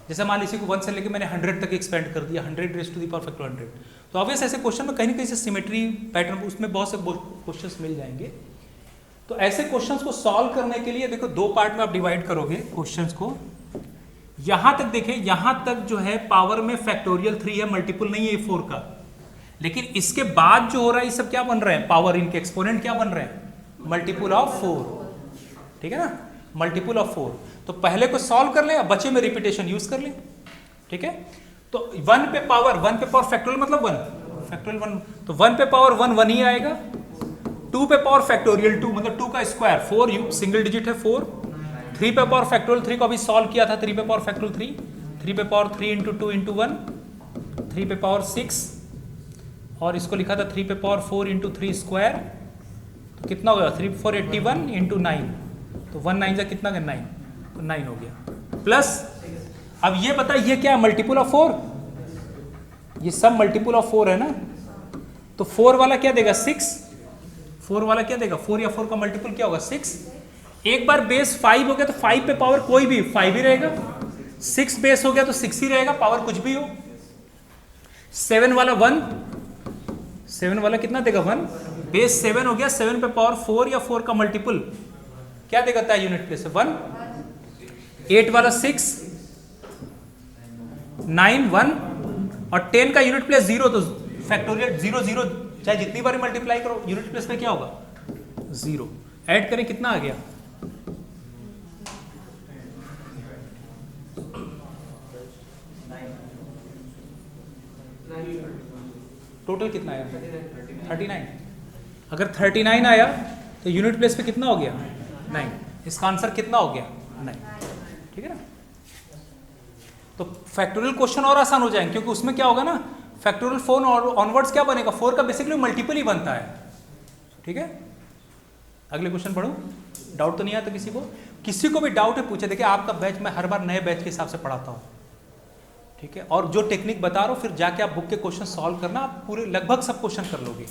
जैसे मान लीजिए 1 से लेके मैंने 100 तक एक्सपेंड कर दिया, 100 raise to the power factor 100, तो ऑब्वियस ऐसे क्वेश्चन में कहीं ना कहीं से सिमेट्री पैटर्न उसमें बहुत से क्वेश्चंस मिल जाएंगे। तो ऐसे क्वेश्चंस को सॉल्व करने के लिए देखो 2 पार्ट में आप डिवाइड करोगे क्वेश्चंस को। यहां तक देखें, यहां तक जो है पावर में फैक्टोरियल 3 है, मल्टीपल नहीं है 4 का, लेकिन इसके बाद जो हो रहा है ये सब क्या बन रहे हैं, पावर इनके एक्सपोनेंट क्या बन रहे हैं, मल्टीपल ऑफ 4। ठीक है ना, मल्टीपल ऑफ 4। तो पहले को सॉल्व कर लें, अब बचे में रिपीटेशन यूज कर लें। ठीक है, तो 1 पे पावर फैक्टोरियल मतलब 1 फैक्टोरियल 1, तो 1 पे पावर 1 ही आएगा। 2 पे पावर फैक्टोरियल 2 मतलब 2 का स्क्वायर 4, सिंगल डिजिट है 4। 3 पे पावर फैक्टोरियल 3 को अभी सॉल्व किया था, 3 पे पावर फैक्टोरियल 3 पे पावर 3 इंटू 2 इंटू 1, 3 पे पावर 6, और इसको लिखा था 3 पे पावर 4 इंटू 3 स्क्वायर, तो कितना हो गया 3 4 81 इंटू 9, तो 1 9 जा कितना गया 9, तो 9 हो गया। प्लस अब ये बता ये क्या है, मल्टीपल ऑफ 4, ये सब मल्टीपल ऑफ 4 है ना, तो 4 वाला क्या देगा 6, 4 वाला क्या देगा 4 या 4 का मल्टीपल क्या होगा 6। एक बार बेस 5 हो गया तो 5 पे पावर कोई भी 5 ही रहेगा, 6 बेस हो गया तो 6 ही रहेगा, पावर कुछ भी हो। 7 वाला 1, 7 वाला कितना देगा 1, बेस 7 हो गया, 7 पे पावर 4 या 4 का मल्टीपल क्या देगा था यूनिट प्लेस 1। 8 वाला 6, 9 1 और 10 का यूनिट प्लेस 0, तो फैक्टोरियल 0 0, चाहे जितनी बार मल्टीप्लाई करो यूनिट प्लेस में क्या होगा 0। ऐड करें कितना आ गया, टोटल कितना आया 39। अगर 39 आया तो यूनिट प्लेस पे कितना हो गया 9, इसका आंसर कितना हो गया 9, ठीक है ना। तो फैक्टोरियल क्वेश्चन और आसान हो जाएंगे, क्योंकि उसमें क्या होगा ना, फैक्टोरियल 4 और ऑनवर्ड्स क्या बनेगा, 4 का बेसिकली मल्टीपल ही बनता है, ठीक है। अगले क्वेश्चन पढ़ो, डाउट तो नहीं आता किसी को, किसी को भी डाउट है पूछे। देखिए आपका बैच मैं हर बार नए बैच के हिसाब से पढ़ाता हूँ, ठीक है, और जो टेक्निक बता रहा हूँ फिर जाके आप बुक के क्वेश्चन सॉल्व करना, आप पूरे लगभग सब क्वेश्चन कर लोगे।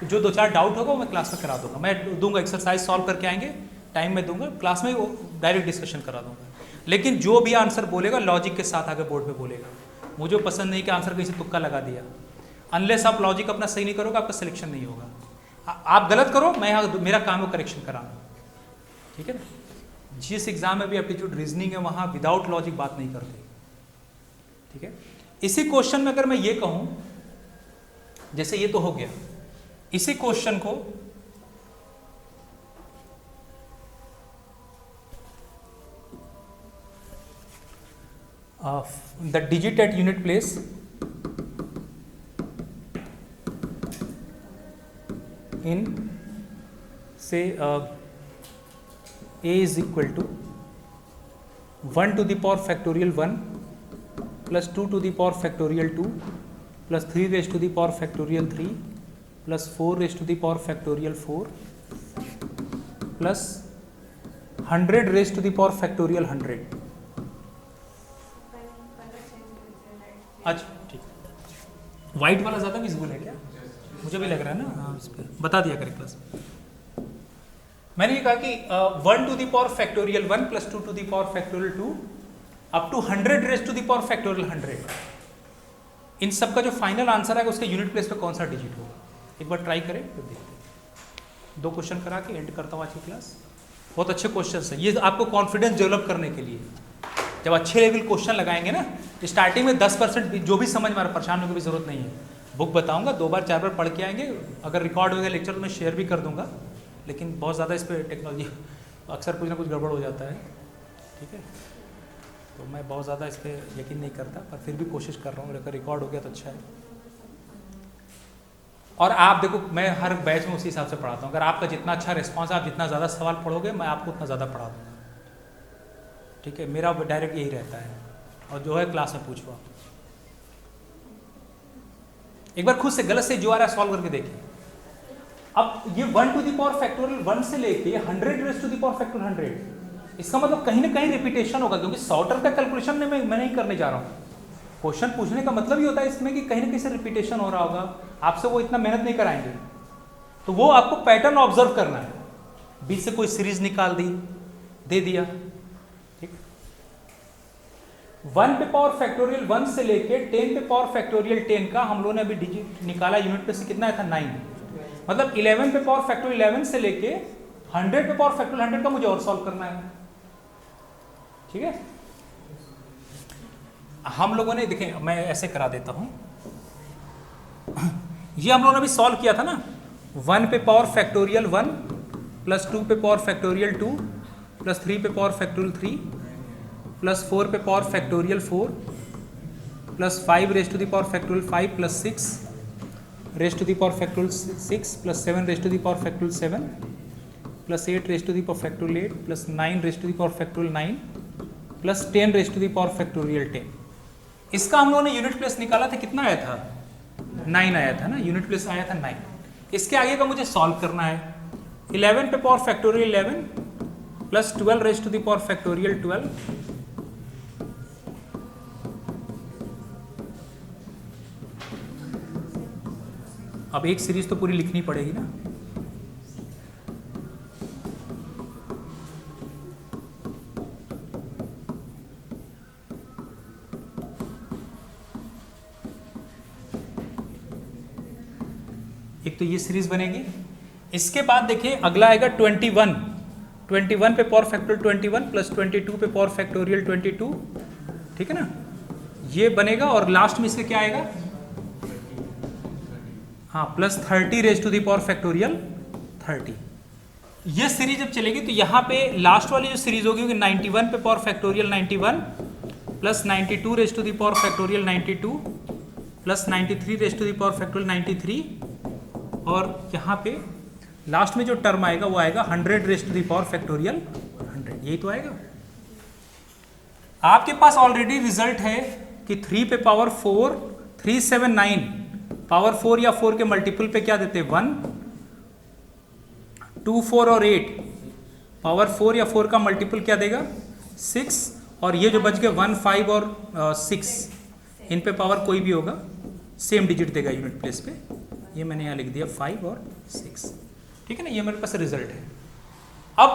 जो 2-4 डाउट होगा वो मैं क्लास में करा दूंगा, मैं दूंगा एक्सरसाइज सॉल्व करके आएंगे, टाइम में दूंगा, क्लास में वो डायरेक्ट डिस्कशन करा दूंगा। लेकिन जो भी आंसर बोलेगा लॉजिक के साथ आगे बोर्ड पे बोलेगा। मुझे पसंद नहीं कि आंसर कहीं से तुक्का लगा दिया, अनलेस आप लॉजिक अपना सही नहीं करोगे आपका सिलेक्शन नहीं होगा। आप गलत करो, मैं यहाँ मेरा काम है करेक्शन कराना, ठीक है ना। जिस एग्जाम में भी एप्टीट्यूड रीजनिंग है वहाँ विदाउट लॉजिक बात नहीं करते, ठीक है। इसी क्वेश्चन में अगर मैं ये कहूं, जैसे ये तो हो गया, इसी क्वेश्चन को the digit at unit place in से a is equal to 1 to the power factorial 1 plus 2 to the power factorial 2 plus 3 raise to the power factorial 3 plus 4 raise to the power factorial 4 plus 100 raise to the power factorial 100। अच्छा ठीक, white वाला ज़्यादा visible है क्या, मुझे भी लग रहा है ना, हाँ इस पर बता दिया करें क्लास। मैंने ये कहा कि 1 to the power factorial 1 plus 2 to the power factorial 2 up to 100 raise to the power factorial 100, इन सब का जो फाइनल आंसर है उसके यूनिट प्लेस पे कौन सा डिजिट होगा, एक बार ट्राई करें फिर देखते हैं। 2 क्वेश्चन करा के एंड करता हूँ आज की क्लास। बहुत अच्छे क्वेश्चन है ये, आपको कॉन्फिडेंस डेवलप करने के लिए। जब अच्छे लेवल क्वेश्चन लगाएंगे ना, स्टार्टिंग में 10% जो भी समझ में आ रहा, परेशान होने की भी जरूरत नहीं है, बुक बताऊंगा 2 बार 4 बार पढ़ के आएंगे। अगर रिकॉर्ड होगा लेक्चर तो मैं शेयर भी कर दूंगा, लेकिन बहुत ज़्यादा इस पर टेक्नोलॉजी अक्सर कुछ ना कुछ गड़बड़ हो जाता है, ठीक है, तो मैं बहुत ज़्यादा इस पर यकीन नहीं करता, पर फिर भी कोशिश कर रहा हूँ, अगर रिकॉर्ड हो गया तो अच्छा है। और आप देखो मैं हर बैच में उसी हिसाब से पढ़ाता हूँ, अगर आपका जितना अच्छा रिस्पॉन्स, आप जितना ज़्यादा सवाल पढ़ोगे मैं आपको उतना ज़्यादा पढ़ा दूँगा, ठीक है, मेरा डायरेक्ट यही रहता है। और जो है क्लास में पूछो, एक बार खुद से गलत से जो आ रहा है सॉल्व करके देखिए। अब ये 1 टू द पावर फैक्टोरियल 1 से लेके 100 raise to the power factorial 100, इसका मतलब कहीं ना कहीं रिपीटेशन होगा, क्योंकि सॉर्टर का कैलकुलेशन में मैं नहीं करने जा रहा हूँ। क्वेश्चन पूछने का मतलब ही होता है इसमें कि कहीं ना कहीं से रिपीटेशन हो रहा होगा, आपसे वो इतना मेहनत नहीं कराएंगे, तो वो आपको पैटर्न ऑब्जर्व करना है। बीच से कोई सीरीज निकाल दी, दे दिया, ठीक। 1 पे पावर फैक्टोरियल 1 से लेके 10 पे पावर फैक्टोरियल 10 का हम लोगों ने अभी डिजिट निकाला, यूनिट पे से कितना आया था 9, मतलब 11 पे पावर फैक्टोरियल 11 से लेके 100 पे पावर फैक्टोरियल 100 का मुझे और सॉल्व करना है, ठीक है। हम लोगों ने देखें, मैं ऐसे करा देता हूं, ये हम लोगों ने अभी सॉल्व किया था ना, 1 पे पावर फैक्टोरियल 1 प्लस 2 पे पावर फैक्टोरियल 2 प्लस 3 पे पावर फैक्टोरियल 3 प्लस 4 पे power factorial 4 plus 5 raise to the power factorial 5 plus 6 raise to the power factorial 6 plus 7 raise to the power factorial 7 plus 8 raise to the power factorial 8 plus 9 raise to the power factorial 9 plus 10 raise to the power factorial 10। इसका हम लोगों ने unit place निकाला था, कितना आया था 9 आया था ना, यूनिट प्लेस आया था 9। इसके आगे का मुझे सॉल्व करना है। 11 पे power factorial 11 plus 12 raise to the power factorial 12 अब एक सीरीज तो पूरी लिखनी पड़ेगी ना। एक तो ये सीरीज बनेगी। इसके बाद देखिए अगला आएगा 21 पे पावर फैक्टोरियल 21 प्लस 22 पे पावर फैक्टोरियल 22, ठीक है ना, ये बनेगा। और लास्ट में इसका क्या आएगा, हाँ, plus 30 raise to the power factorial 30। ये सीरीज जब चलेगी तो यहाँ पे लास्ट वाली जो सीरीज होगी 91 पे power factorial 91 plus 92 raise to the power factorial 92 plus 93 raise to the power factorial 93, और यहाँ पे लास्ट में जो टर्म आएगा वो आएगा 100 raise to the power factorial 100। यही तो आएगा। आपके पास ऑलरेडी रिजल्ट है कि 3 पे पावर 4 379 पावर 4 या 4 के मल्टीपल पे क्या देते हैं 1 2 4 और 8 पावर 4 या 4 का मल्टीपल क्या देगा 6, और ये जो बच गए 1 5 और 6 इन पे पावर कोई भी होगा सेम डिजिट देगा यूनिट प्लेस पे। ये मैंने यहाँ लिख दिया 5 और 6, ठीक है ना। ये मेरे पास रिजल्ट है। अब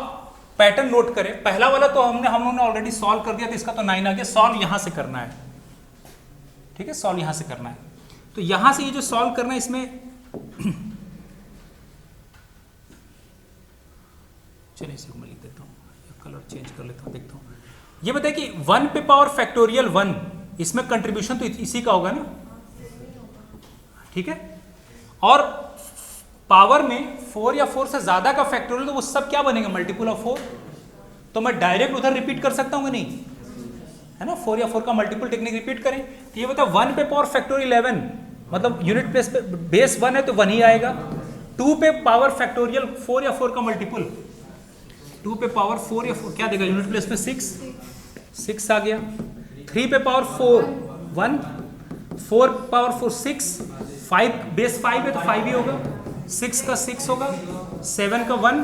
पैटर्न नोट करें। पहला वाला तो हम लोगों ने ऑलरेडी सॉल्व कर दिया, तो इसका तो 9 आ गया। सॉल्व यहां से करना है, ठीक है, सॉल्व यहां से करना है। तो यहां से ये जो सॉल्व करना है इसमें चलिए इसी को मैं लिख देता हूँ, कलर चेंज कर लेता हूँ, देखता हूँ। ये बताए कि 1 पे पावर फैक्टोरियल 1, इसमें कंट्रीब्यूशन तो इसी का होगा ना, ठीक है। और पावर में 4 या 4 से ज्यादा का फैक्टोरियल तो वो सब क्या बनेगा मल्टीपल ऑफ 4, तो मैं डायरेक्ट उधर रिपीट कर सकता हूँ नहीं, है ना। 4 या 4 का मल्टीपल टेक्निक रिपीट करें तो ये बता 1 पे पावर फैक्टोरियल 11, मतलब यूनिट प्लेस पे बेस 1 है तो 1 ही आएगा। 2 पे पावर फैक्टोरियल 4 या 4 का मल्टीपल 2 पे पावर 4 या 4 क्या देगा यूनिट प्लेस पे 6 आ गया। 3 पे पावर 4 1, 4 पावर 4 6, 5 बेस 5 है तो 5 ही होगा, 6 का 6 होगा, 7 का 1,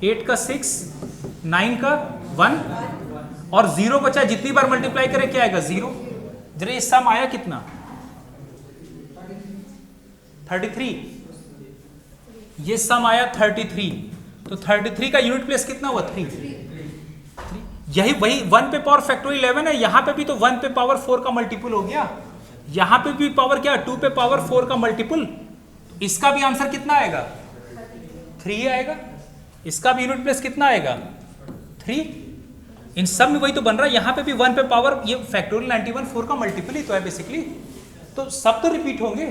8 का 6, 9 का 1, और 0 को चाहे जितनी बार मल्टीप्लाई करें क्या आएगा 0। जरा ये सम आया कितना 33, ये सम आया 33, तो 33 का यूनिट प्लेस कितना हुआ 3। यही वही 1 पे पावर फैक्टोरियल 11 है, यहां पे भी तो 1 पे पावर 4 का मल्टीपल हो गया, यहां पे भी पावर क्या 2 पे पावर 4 का मल्टीपल, इसका भी आंसर कितना आएगा 3 आएगा। इसका भी यूनिट प्लेस कितना आएगा 3। इन सब में वही तो बन रहा है, यहां पे भी 1 पे पावर ये फैक्टोरियल 91 4 का मल्टीपल ही तो है बेसिकली, तो सब तो रिपीट होंगे,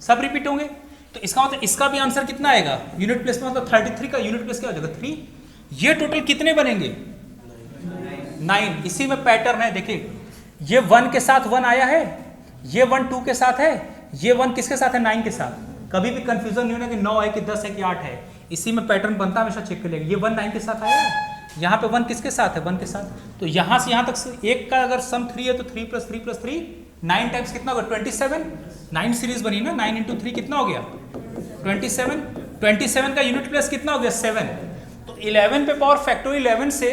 सब रिपीट होंगे। तो इसका मतलब इसका भी आंसर कितना आएगा यूनिट प्लेस में, मतलब 33 का यूनिट प्लेस क्या हो जाएगा 3। ये टोटल कितने बनेंगे 9। इसी में पैटर्न है, देखिए ये 1 के साथ 1 आया है, ये 1 2 के साथ है, ये 1 किसके साथ है 9 के साथ। कभी भी कंफ्यूजन नहीं होना कि 9 है कि 10 है कि 8 है, इसी में पैटर्न बनता है, हमेशा चेक कर लेंगे। ये 1 9 के साथ आया है, यहाँ पे 1 किसके साथ है 1 के साथ, तो यहाँ से यहाँ तक एक का अगर सम 3 है तो 3 + 3 + 3 9 टाइम्स कितना होगा 27। 9 सीरीज बनी ना, 9 × 3 कितना हो गया 27। 27 का यूनिट प्लेस कितना हो गया 7। तो 11 पे पावर फैक्टोरियल 11 से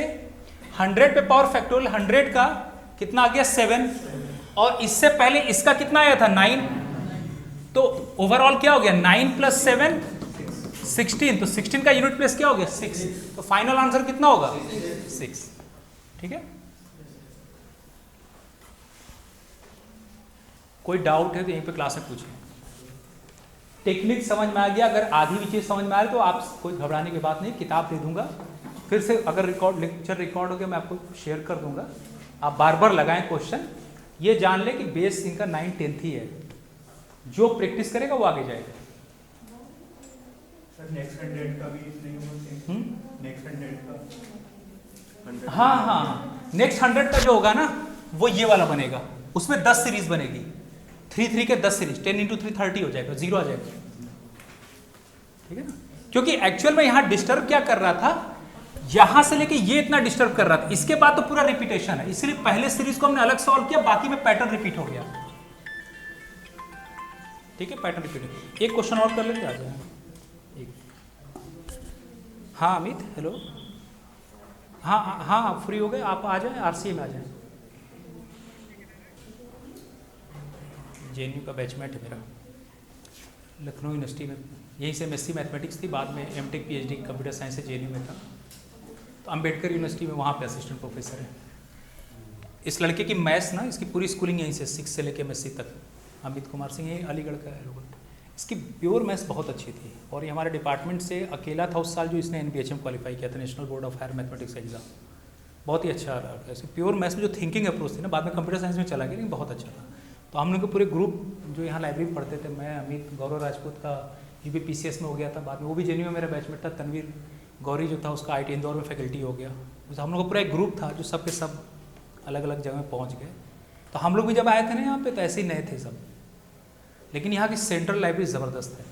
100 पे पावर फैक्टोरियल 100 का कितना आ गया 7, और इससे पहले इसका कितना आया था 9, तो ओवरऑल क्या हो गया 9 + 7 16, तो 16 का यूनिट प्लेस क्या हो गया 6, तो फाइनल आंसर कितना होगा 6, ठीक है। कोई डाउट है तो यहीं पे क्लास में पूछें। टेक्निक समझ में आ गया, अगर आधी भी चीज समझ में आ रही तो आप कोई घबराने की बात नहीं, किताब दे दूंगा फिर से, अगर लेक्चर रिकॉर्ड हो गया मैं आपको शेयर कर दूंगा, आप बार बार लगाएं क्वेश्चन। ये जान ले कि बेस इनका 9 10th ही है, जो प्रैक्टिस करेगा वो आगे जाएगा। सर नेक्स्ट 100 का भी नहीं होगा, नेक्स्ट 100 का हाँ नेक्स्ट 100 का जो होगा ना वो ये वाला बनेगा, उसमें 10 सीरीज बनेगी, 3 3 के 10 सीरीज, 10 × 3 30 हो जाएगा, 0 आ जाएगा, ठीक है ना। क्योंकि एक्चुअल में यहाँ डिस्टर्ब क्या कर रहा था, यहां से लेके ये इतना डिस्टर्ब कर रहा था, इसके बाद तो पूरा रिपीटेशन है, इसलिए पहले सीरीज को हमने अलग सॉल्व किया, बाकी में पैटर्न रिपीट हो गया, ठीक है, पैटर्न रिपीट। एक क्वेश्चन और कर लेते आ जाए। हाँ अमित हेलो, हाँ फ्री हो गए आप, आ जाए आरसीए में आ जाए, जेएनयू का बैचमेट है मेरा। लखनऊ यूनिवर्सिटी में, यहीं से एमएससी मैथमेटिक्स थी, बाद में एमटेक पीएचडी कंप्यूटर साइंस से जेएनयू में था। तो अम्बेडकर यूनिवर्सिटी में वहाँ पे असिस्टेंट प्रोफेसर है। इस लड़के की मैथ्स ना, इसकी पूरी स्कूलिंग यहीं से 6 से लेकर एमएससी तक, अमित कुमार सिंह, ये अलीगढ़ का है लोग। इसकी प्योर मैथ्स बहुत अच्छी थी और ये हमारे डिपार्टमेंट से अकेला था उस साल जो इसने एनबीएचएम क्वालिफाई किया था, National Board of Higher Mathematics exam. बहुत ही अच्छा रहा। ऐसे प्योर मैथ्स में जो थिंकिंग अप्रोच थी ना, बाद में कंप्यूटर साइंस में चला गया, लेकिन बहुत अच्छा था। तो हम लोग के पूरे ग्रुप जो यहाँ लाइब्रेरी में पढ़ते थे, मैं, अमित, गौरव राजपूत का यूपीपीसीएस में हो गया था, बाद में वो भी जेएनयू में मेरा बैचमेट था। तनवीर गौरी जो था उसका आईटी इंदौर में फैकल्टी हो गया। उस हम लोग का पूरा एक ग्रुप था जो सब के सब अलग अलग जगह में पहुँच गए। तो हम लोग भी जब आए थे ना यहाँ पे, तो ऐसे ही नए थे सब, लेकिन यहाँ की सेंट्रल लाइब्रेरी ज़बरदस्त है।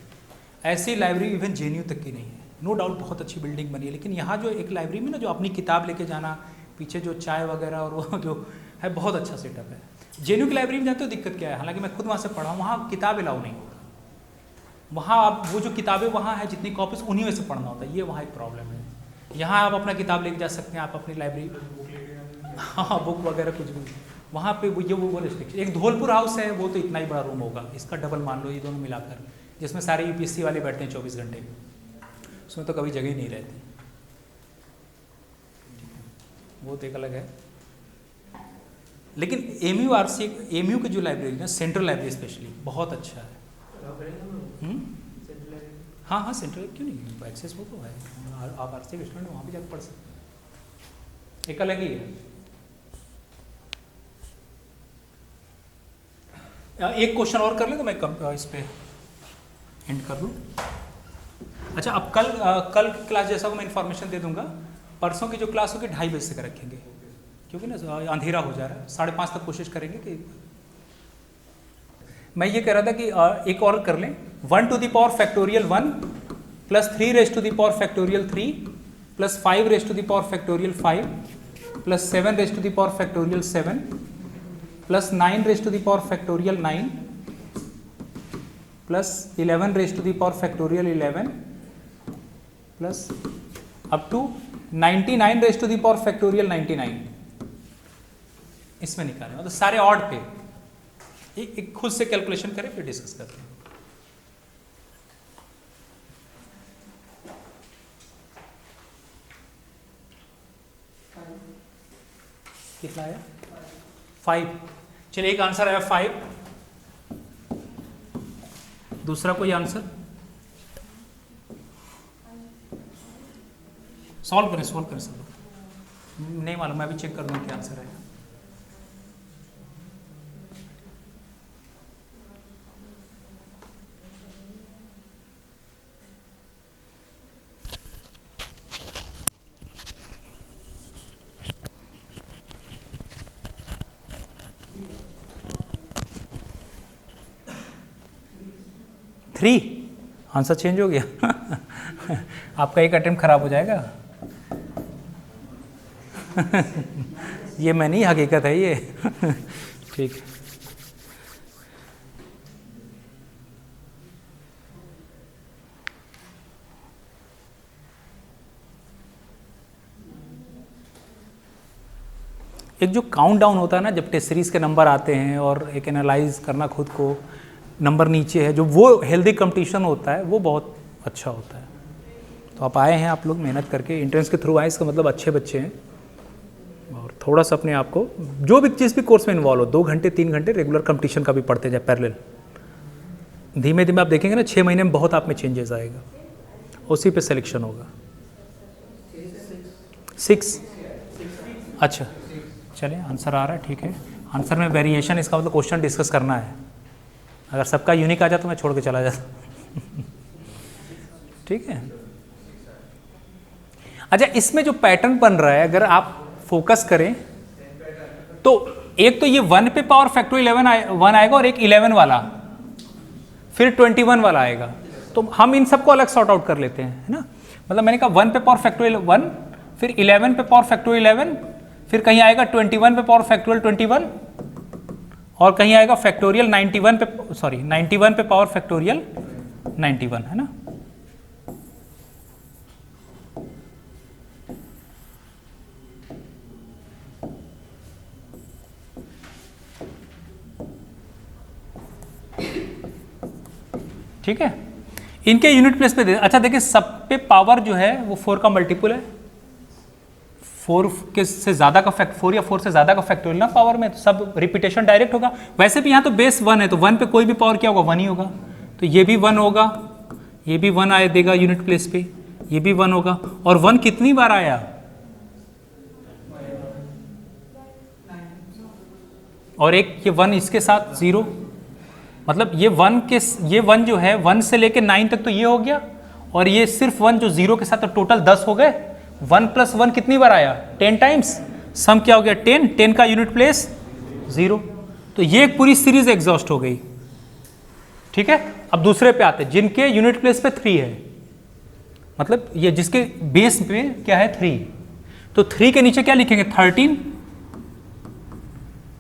ऐसी लाइब्रेरी इवन जेएनयू तक की नहीं है। नो डाउट बहुत अच्छी बिल्डिंग बनी है, लेकिन यहाँ जो एक लाइब्रेरी में ना, जो अपनी किताब लेके जाना, पीछे जो चाय वगैरह और वो जो है, बहुत अच्छा सेटअप है। जेएनयू की लाइब्रेरी में जाते हो दिक्कत क्या है, हालांकि मैं खुद वहाँ से पढ़ा हूँ, वहाँ किताब अलाउ नहीं होता। वहाँ आप वो जो किताबें वहाँ है, जितनी कॉपीज, उन्हीं में से पढ़ना होता है। ये वहाँ एक प्रॉब्लम है। यहाँ आप अपना किताब लेके जा सकते हैं, आप अपनी लाइब्रेरी, हाँ, बुक वगैरह कुछ भी। वहाँ पे वो रिस्ट्रिक्शन। एक धौलपुर हाउस है, वो तो इतना ही बड़ा रूम होगा, इसका डबल मान लो ये दोनों मिलाकर, जिसमें सारे यूपीएससी वाले बैठते हैं 24 घंटे, उसमें तो कभी जगह ही नहीं रहती। वो तो एक अलग है। लेकिन एमयू की जो लाइब्रेरी है, सेंट्रल लाइब्रेरी स्पेशली, बहुत अच्छा है। हाँ हाँ, सेंट्रल क्यों नहीं, एक्सेस वो तो है, आप आरसी के स्टूडेंट वहाँ भी जाकर पढ़ सकते, एक अलग ही है। एक क्वेश्चन और कर ले तो मैं इस पे एंड कर दूँ। अच्छा, अब कल क्लास जैसा को मैं इन्फॉर्मेशन दे दूंगा। परसों की जो क्लास होगी 2:30 बजे से रखेंगे, क्योंकि ना अंधेरा हो जा रहा है। 5:30 तक कोशिश करेंगे कि मैं ये कह रहा था कि एक और कर लें। 1 to the power factorial 1 plus 3 raised to the power factorial 3 plus 5 raised to the power factorial 5 plus 7 raised to the power factorial 7 plus 9 raised to the power factorial 9 plus 11 raised to the power factorial 11 plus up to 99 raised to the power factorial 99, इसमें निकालें, मतलब सारे odd पे। एक खुद से calculation करें, फिर डिस्कस करते हैं। कितना आया? 5। चलिए, एक आंसर आया 5। दूसरा कोई आंसर? सॉल्व करें सब। नहीं मालूम, मैं भी चेक कर दूँ क्या आंसर है। आंसर चेंज हो गया। आपका एक अटेम्प्ट खराब हो जाएगा। ये मैं नहीं, हकीकत है ये। ठीक। एक जो काउंट डाउन होता है ना, जब टेस्ट सीरीज के नंबर आते हैं और एक एनालाइज करना खुद को, नंबर नीचे है, जो वो हेल्दी कंपटीशन होता है, वो बहुत अच्छा होता है। तो आप आए हैं, आप लोग मेहनत करके एंट्रेंस के थ्रू आए, इसका मतलब अच्छे बच्चे हैं। और थोड़ा सा अपने आप को, जो भी जिस भी कोर्स में इन्वॉल्व हो, 2 घंटे 3 घंटे रेगुलर कंपटीशन का भी पढ़ते जाए पैरेलल। धीमे धीमे आप देखेंगे ना, 6 महीने में बहुत आप में चेंजेस आएगा, उसी पे सिलेक्शन होगा। 6। अच्छा, चलिए, आंसर आ रहा है, ठीक है। आंसर में वेरिएशन, इसका मतलब क्वेश्चन डिस्कस करना है। अगर सबका यूनिक आ जाए तो मैं छोड़ के चला जाता। ठीक है। अच्छा, इसमें जो पैटर्न बन रहा है, अगर आप फोकस करें तो एक तो ये 1 पे पावर फैक्टोरियल 1 आएगा और एक 11 वाला, फिर 21 वाला आएगा। तो हम इन सबको अलग सॉर्ट आउट कर लेते हैं, है ना। मतलब मैंने कहा 1 पे पावर फैक्टोरियल 1, फिर 11 पे पावर फैक्टोरियल 11, फिर कहीं आएगा 21 पे पावर फैक्टोरियल 21, और कहीं आएगा फैक्टोरियल 91 पे पावर फैक्टोरियल 91, है ना। ठीक है, इनके यूनिट प्लेस पे दे। अच्छा देखिए, सब पे पावर जो है वो 4 का मल्टीपल है, 4 के से ज़्यादा का फैक्ट 4 या 4 से ज़्यादा का फैक्टोरियल ना पावर में, तो सब रिपीटेशन डायरेक्ट होगा। वैसे भी यहाँ तो बेस 1 है, तो 1 पे कोई भी पावर क्या होगा, 1 ही होगा। तो ये भी 1 होगा, ये भी 1 आया देगा यूनिट प्लेस पे, ये भी 1 होगा। और 1 कितनी बार आया, और एक ये 1 इसके साथ 0, मतलब ये 1 जो है 1 से लेके 9 तक तो ये हो गया, और ये सिर्फ 1 जो 0 के साथ, तो टोटल 10 हो गए। 1 + 1 कितनी बार आया, 10 टाइम्स। सम क्या हो गया, 10, 10 का यूनिट प्लेस 0। तो ये एक पूरी सीरीज एग्जॉस्ट हो गई। ठीक है, अब दूसरे पे आते हैं जिनके यूनिट प्लेस पे 3 है, मतलब ये जिसके बेस पे क्या है 3, तो 3 के नीचे क्या लिखेंगे, 13,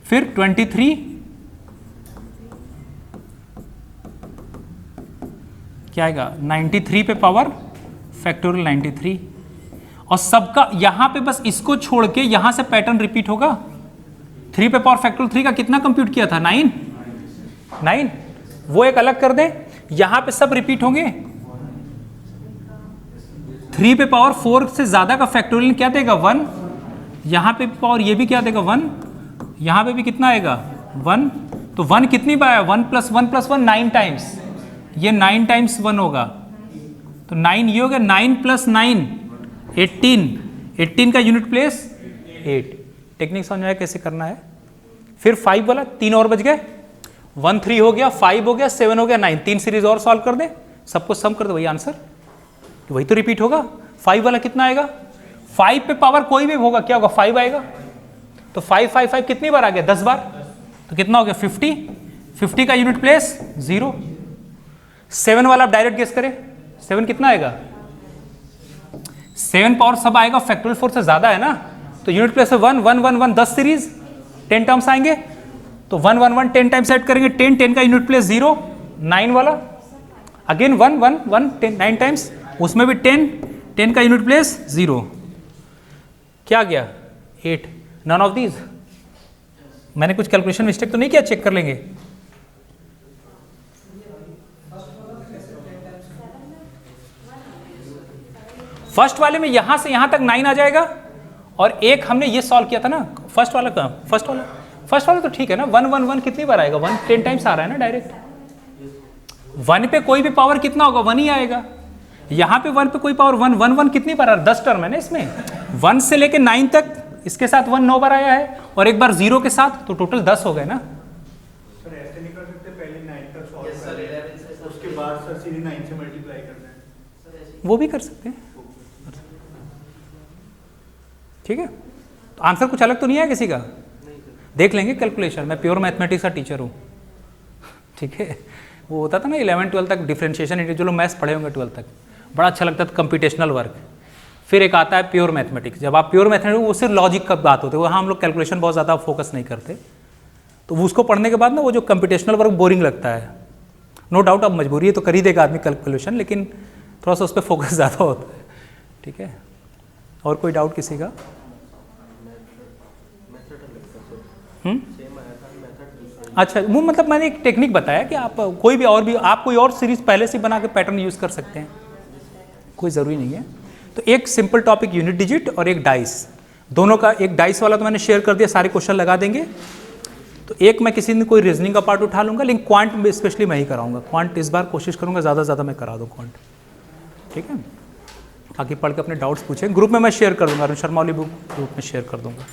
फिर 23, क्या आएगा 93 पे पावर फैक्टोरियल 93, और सबका यहां पे बस इसको छोड़ के यहां से पैटर्न रिपीट होगा। 3 पे पावर फैक्टोरियल 3 का कितना कंप्यूट किया था, 9, वो एक अलग कर दें, यहां पे सब रिपीट होंगे। 3 पे पावर 4 से ज्यादा का फैक्टोरियल क्या देगा, 1, यहां पे पावर ये भी क्या देगा 1, यहां पे भी कितना आएगा 1, तो 1 कितनी बार आया, 1 + 1 + 1 9 टाइम्स, ये 9 टाइम्स 1 होगा, तो 9 ये हो गया, 9 + 9 18 का यूनिट प्लेस 8। टेक्निक समझ में आया कैसे करना है। फिर 5 वाला 3 और बच गए, 1 3 हो गया, 5 हो गया, 7 हो गया, 9, 3 सीरीज और सॉल्व कर दे, सबको सम कर दो, वही आंसर, तो वही तो रिपीट होगा। 5 वाला कितना आएगा, 5 पे पावर कोई भी होगा क्या होगा, 5 आएगा, तो 5 5 5 कितनी बार आ गया, 10 बार, तो कितना हो गया 50 का यूनिट प्लेस 0। 7 वाला आप डायरेक्ट गेस करें, 7 कितना आएगा, 7 पावर सब आएगा फैक्टोरियल 4 से ज्यादा है ना, तो यूनिट प्लेस 1 1 1 1 10 सीरीज 10 टर्म्स आएंगे, तो 1 1 1 10 टाइम्स ऐड करेंगे, 10 10 का यूनिट प्लेस 0, 9 वाला अगेन 1 1 1 10 9 टाइम्स, उसमें भी 10 10 का यूनिट प्लेस 0, क्या गया 8। नन ऑफ दीज, मैंने कुछ कैलकुलेशन मिस्टेक तो नहीं किया, चेक कर लेंगे। फर्स्ट वाले में यहां से यहां तक 9 आ जाएगा, और एक हमने ये सॉल्व किया था ना फर्स्ट वाला का, फर्स्ट वाला तो ठीक है ना, 1 1 1 कितनी बार आएगा, 1 10 टाइम्स आ रहा है ना डायरेक्ट। 1 पे कोई भी पावर कितना होगा, 1 ही आएगा। यहां पे 1 पे कोई पावर 1 1 1 कितनी बार आ रहा है, 10 टर्म है ना इसमें, 1 से लेके 9 तक इसके साथ 1 9 बार आया है, और एक बार 0 के साथ, तो टोटल 10 हो गए ना। सर ऐसे नहीं कर सकते, पहले 9 तक सॉल्व करें, उसके बाद सर सीधे 9 से मल्टीप्लाई करना है, वो भी कर सकते हैं, ठीक है। तो आंसर कुछ अलग तो नहीं है किसी का, देख लेंगे कैलकुलेशन, मैं प्योर मैथमेटिक्स का टीचर हूँ, ठीक है। वो होता था ना 11 12 तक डिफरेंशिएशन, जो लोग मैथ्स पढ़े होंगे 12 तक, बड़ा अच्छा लगता था कंप्यूटेशनल वर्क। फिर एक आता है प्योर मैथमेटिक्स, जब आप प्योर मैथमेटिक्स, वो सिर्फ लॉजिक का बात होती है, वहाँ हम लोग कैलकुलेशन बहुत ज़्यादा फोकस नहीं करते, तो उसको पढ़ने के बाद ना वो जो कंप्यूटेशनल वर्क बोरिंग लगता है। नो डाउट अब मजबूरी है तो कर ही देगा आदमी कैलकुलेशन, लेकिन थोड़ा सा उस पर फोकस ज़्यादा होता है, ठीक है। और कोई डाउट किसी का? अच्छा, वो मतलब मैंने एक टेक्निक बताया कि आप कोई और सीरीज पहले से बना के पैटर्न यूज़ कर सकते हैं, कोई ज़रूरी नहीं है। तो एक सिंपल टॉपिक यूनिट डिजिट और एक डाइस, दोनों का, एक डाइस वाला तो मैंने शेयर कर दिया, सारे क्वेश्चन लगा देंगे। तो एक मैं किसी दिन कोई रीजनिंग का पार्ट उठा लूँगा, लेकिन क्वांट में स्पेशली मैं ही कराऊंगा। क्वांट इस बार कोशिश करूँगा ज़्यादा मैं करा दूँ क्वांट, ठीक है। बाकी पढ़ के अपने डाउट्स पूछें, ग्रुप में मैं शेयर कर दूँगा, अरुण शर्मा वाली बुक ग्रुप में शेयर कर दूँगा।